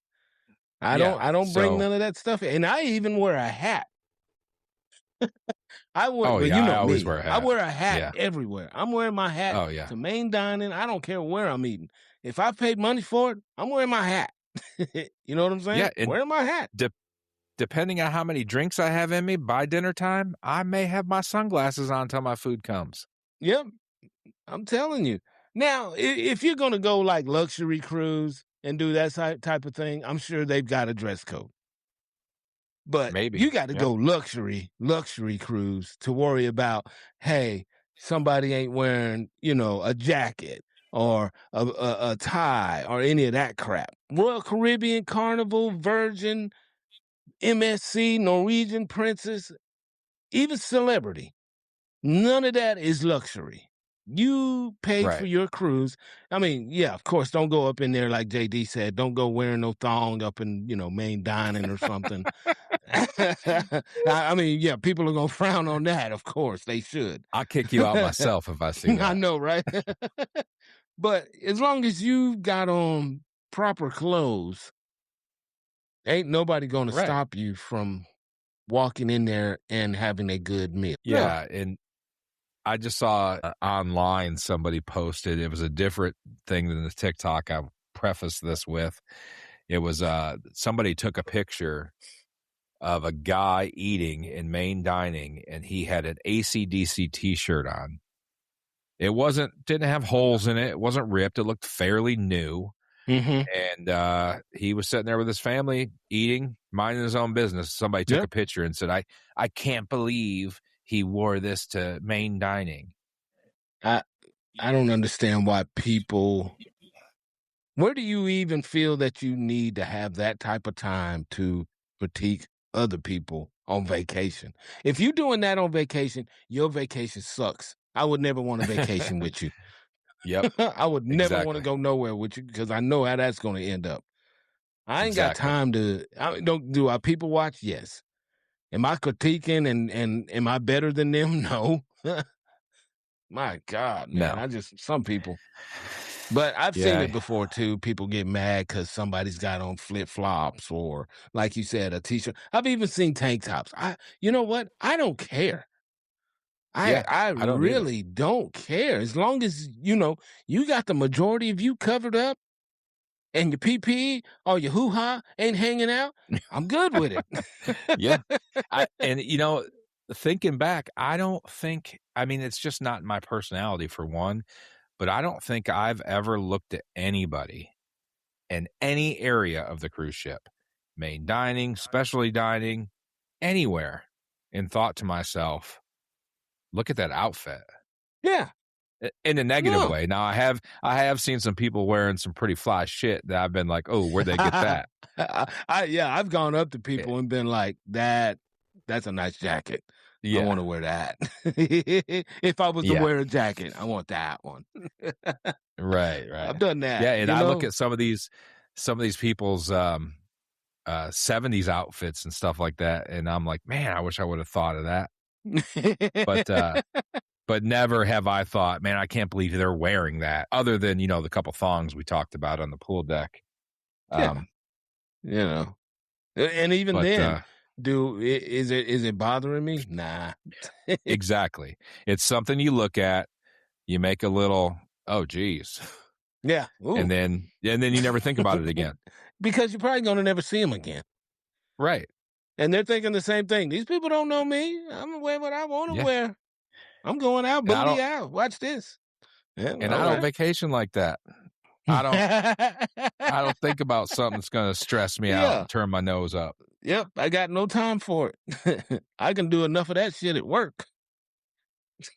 I don't bring none of that stuff. And I even wear a hat. But you know I always me. wear a hat. I wear a hat everywhere. I'm wearing my hat to main dining. I don't care where I'm eating. If I paid money for it, I'm wearing my hat. You know what I'm saying? Yeah, and wearing my hat. Depending on how many drinks I have in me by dinner time, I may have my sunglasses on until my food comes. Yep. I'm telling you. Now, if you're going to go like luxury cruise and do that type of thing, I'm sure they've got a dress code. But Maybe you got to go luxury cruise to worry about, hey, somebody ain't wearing, a jacket or a tie or any of that crap. Royal Caribbean, Carnival, Virgin, MSC, Norwegian Princess, even Celebrity. None of that is luxury. You paid for your cruise. I mean, yeah, of course, don't go up in there like JD said. Don't go wearing no thong up in, main dining or something. I mean, yeah, people are going to frown on that. Of course, they should. I'll kick you out myself if I see that. I know, right? But as long as you got on proper clothes, ain't nobody going to stop you from walking in there and having a good meal. Yeah, and I just saw online somebody posted, it was a different thing than the TikTok I'll preface this with. It was somebody took a picture of a guy eating in main dining, and he had an AC/DC t-shirt on. It didn't have holes in it. It wasn't ripped. It looked fairly new. Mm-hmm. And he was sitting there with his family eating, minding his own business. Somebody took a picture and said, I can't believe he wore this to main dining. I don't understand why people. Where do you even feel that you need to have that type of time to critique other people on vacation? If you're doing that on vacation, your vacation sucks. I would never want a vacation with you. Yep. I would never want to go nowhere with you because I know how that's going to end up. I ain't got time to. Do I people watch? Yes. Am I critiquing and am I better than them? No. My God, man. No. Some people. But I've seen it before, too. People get mad because somebody's got on flip-flops or, like you said, a T-shirt. I've even seen tank tops. You know what? I don't care. I really don't care. As long as, you got the majority of you covered up and your PPE or your hoo-ha ain't hanging out, I'm good with it. Yeah. And, thinking back, it's just not my personality for one. But I don't think I've ever looked at anybody in any area of the cruise ship, main dining, specialty dining, anywhere, and thought to myself, look at that outfit. Yeah. In a negative way. Now, I have seen some people wearing some pretty fly shit that I've been like, oh, where'd they get that? I've gone up to people and been like, that's a nice jacket. Yeah. I want to wear that. If I was to wear a jacket, I want that one. Right. I've done that. Yeah, and I look at some of these people's 70s outfits and stuff like that, and I'm like, man, I wish I would have thought of that. But never have I thought, man, I can't believe they're wearing that. Other than the couple thongs we talked about on the pool deck. And even then. Is it bothering me? Nah. Exactly. It's something you look at, you make a little, oh geez. Yeah. Ooh. And then you never think about it again. Because you're probably going to never see them again. Right. And they're thinking the same thing. These people don't know me. I'm going to wear what I want to wear. I'm going out, booty out. Watch this. Yeah, and I don't vacation like that. I don't think about something that's going to stress me out and turn my nose up. Yep, I got no time for it. I can do enough of that shit at work.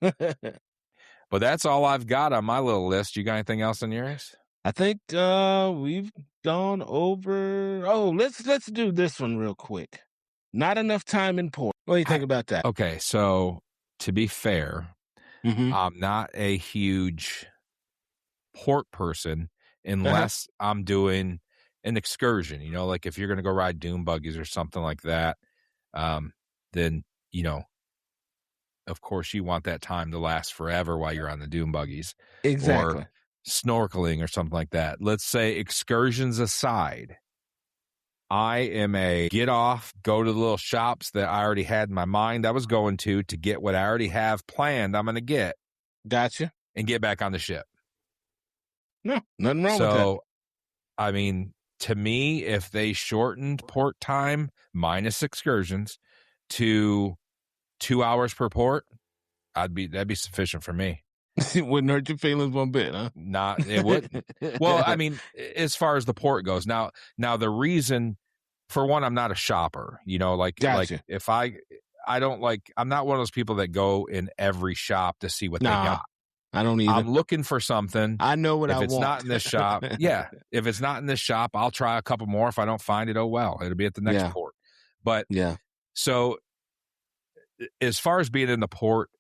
But that's all I've got on my little list. You got anything else on yours? I think we've on over. Oh, let's do this one real quick. Not enough time in port. What do you think about that? Okay, so to be fair, I'm not a huge port person unless I'm doing an excursion. You know, like if you're going to go ride dune buggies or something like that, then of course, you want that time to last forever while you're on the dune buggies. Exactly. Or snorkeling or something like that. Let's say excursions aside, I am a get off, go to the little shops that I already had in my mind I was going to get what I already have planned I'm going to get. Gotcha. And get back on the ship. No, nothing wrong with that. So, I mean, to me, if they shortened port time minus excursions to 2 hours per port, that'd be sufficient for me. It wouldn't hurt your feelings one bit, huh? It wouldn't. Well, I mean, as far as the port goes, now the reason, for one, I'm not a shopper. You know, like if I don't like, I'm not one of those people that go in every shop to see what they got. I don't either. I'm looking for something. I know what I want. If it's not in this shop, if it's not in this shop, I'll try a couple more. If I don't find it, oh well, it'll be at the next port. But so as far as being in the port,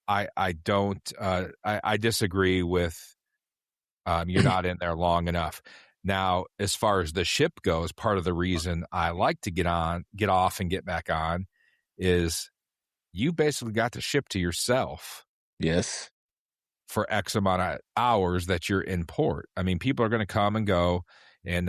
I don't. I disagree with. You're not in there long enough. Now, as far as the ship goes, part of the reason I like to get off, and get back on is you basically got the ship to yourself. Yes. For X amount of hours that you're in port. I mean, people are going to come and go, and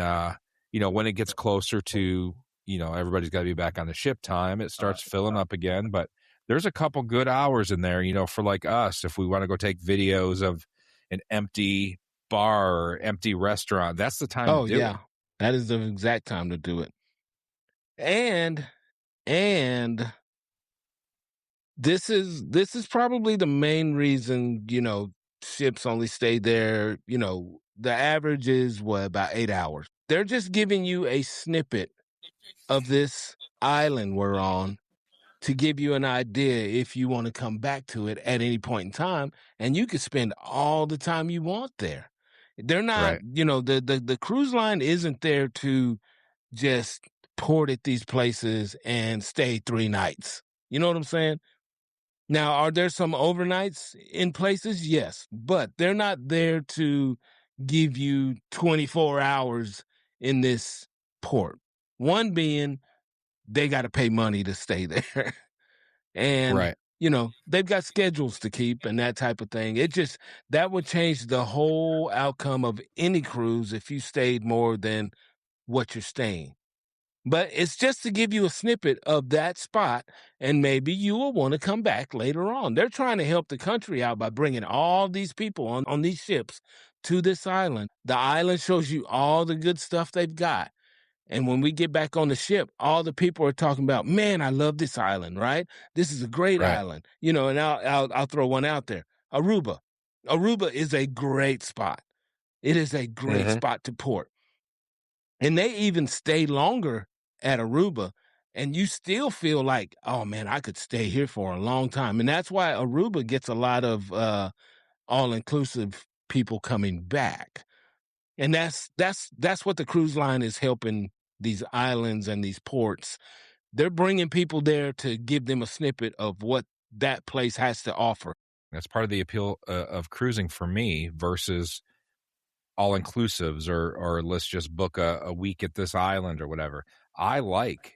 when it gets closer to everybody's got to be back on the ship time, it starts filling up again. But there's a couple good hours in there, for like us, if we want to go take videos of an empty bar or empty restaurant, that's the time to do it. That is the exact time to do it. And this is probably the main reason, ships only stay there, the average is about 8 hours. They're just giving you a snippet of this island we're on to give you an idea if you want to come back to it at any point in time, and you can spend all the time you want there. They're not, the cruise line isn't there to just port at these places and stay 3 nights. You know what I'm saying? Now, are there some overnights in places? Yes, but they're not there to give you 24 hours in this port. One being, they got to pay money to stay there. And, they've got schedules to keep and that type of thing. That would change the whole outcome of any cruise if you stayed more than what you're staying. But it's just to give you a snippet of that spot, and maybe you will want to come back later on. They're trying to help the country out by bringing all these people on these ships to this island. The island shows you all the good stuff they've got. And when we get back on the ship, all the people are talking about, man, I love this island, right? This is a great island. And I'll throw one out there. Aruba. Aruba is a great spot. It is a great spot to port. And they even stay longer at Aruba, and you still feel like, oh man, I could stay here for a long time. And that's why Aruba gets a lot of all-inclusive people coming back. And that's what the cruise line is helping these islands and these ports. They're bringing people there to give them a snippet of what that place has to offer. That's part of the appeal of cruising for me versus all-inclusives or let's just book a week at this island or whatever. I like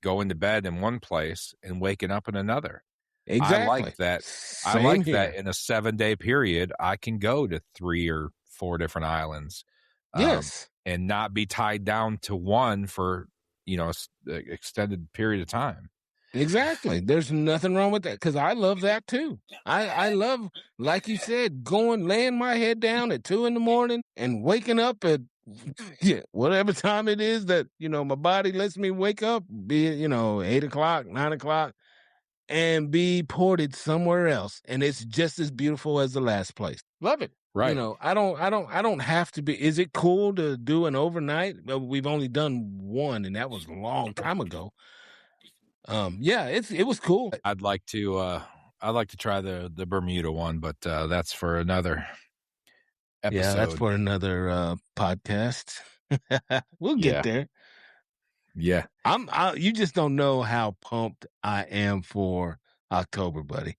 going to bed in one place and waking up in another. Exactly. I like that. I like that in a 7-day period, I can go to 3 or 4 different islands. Yes. And not be tied down to one for, extended period of time. Exactly. There's nothing wrong with that, because I love that too. I love, like you said, laying my head down at 2 a.m. and waking up at whatever time it is that, my body lets me wake up, be it, 8 o'clock, 9 o'clock, and be ported somewhere else. And it's just as beautiful as the last place. Love it. Right. I don't have to be. Is it cool to do an overnight? We've only done one, and that was a long time ago. It was cool. I'd like to try the Bermuda one, but that's for another episode. Yeah, that's for another podcast. We'll get there. Yeah. You just don't know how pumped I am for October, buddy.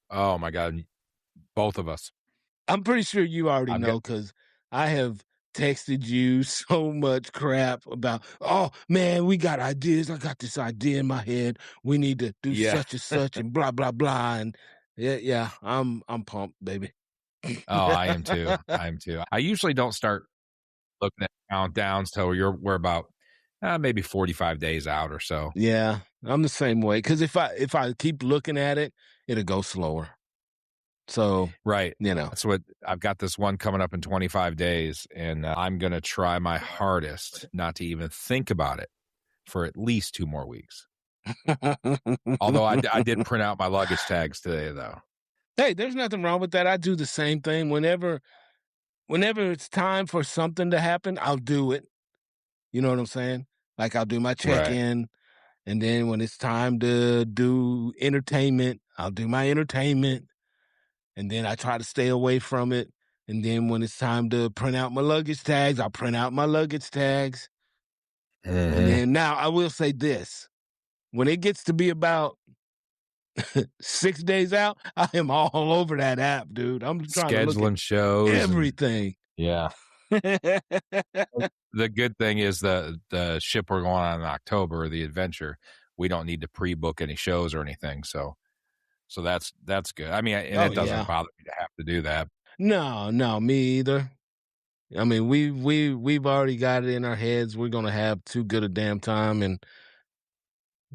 Oh my God. Both of us. I'm pretty sure you already I've know got- because I have texted you so much crap about, oh man, we got ideas. I got this idea in my head. We need to do Yeah. such and such and blah blah blah. And yeah, I'm pumped, baby. Oh, I am too. I usually don't start looking at countdowns till we're about maybe 45 days out or so. Yeah, I'm the same way. Because if I keep looking at it, it'll go slower. So Right. you know, That's what I've got this one coming up in 25 days, and I'm going to try my hardest not to even think about it for at least 2 more weeks. Although I did print out my luggage tags today, though. Hey, there's nothing wrong with that. I do the same thing. Whenever it's time for something to happen, I'll do it. You know what I'm saying? Like I'll do my check-in, and then when it's time to do entertainment, I'll do my entertainment, and then I try to stay away from it. And then when it's time to print out my luggage tags, I'll print out my luggage tags. And then now I will say this. When it gets to be about 6 days out, I am all over that app, dude. I'm trying to look Scheduling at shows. everything. Yeah. The good thing is the ship we're going on in October, the adventure, we don't need to pre-book any shows or anything. So that's good. I mean, and it doesn't bother me to have to do that. No, me either. I mean, we've already got it in our heads. We're gonna have too good a damn time, and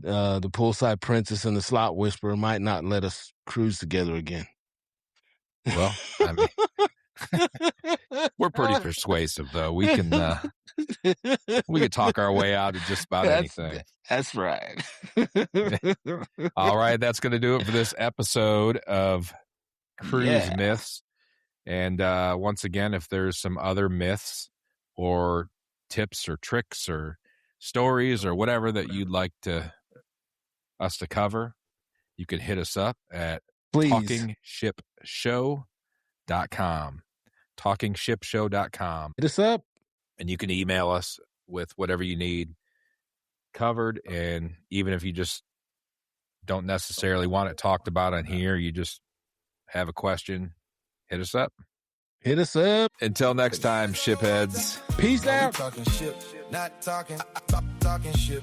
the poolside princess and the slot whisperer might not let us cruise together again. Well, I mean, we're pretty persuasive, though. We can talk our way out of just about anything. That's right. All right, that's going to do it for this episode of Cruise Myths. And once again, if there's some other myths or tips or tricks or stories or whatever that you'd like us to cover, you can hit us up at talkingshipshow.com. talkingshipshow.com. Hit us up. And you can email us with whatever you need covered. And even if you just don't necessarily want it talked about on here, you just have a question, hit us up. Hit us up. Until next time, shipheads. Peace out. Talking ship, not talking ship.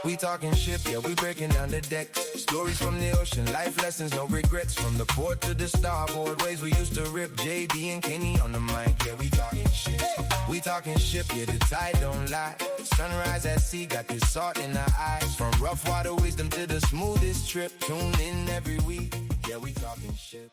We talking ship, yeah, we breaking down the deck. Stories from the ocean, life lessons, no regrets. From the port to the starboard, ways we used to rip. JD and Kenny on the mic, yeah, we talking ship. We talking ship, yeah, the tide don't lie. Sunrise at sea, got this salt in our eyes. From rough water wisdom to the smoothest trip. Tune in every week, yeah, we talking ship.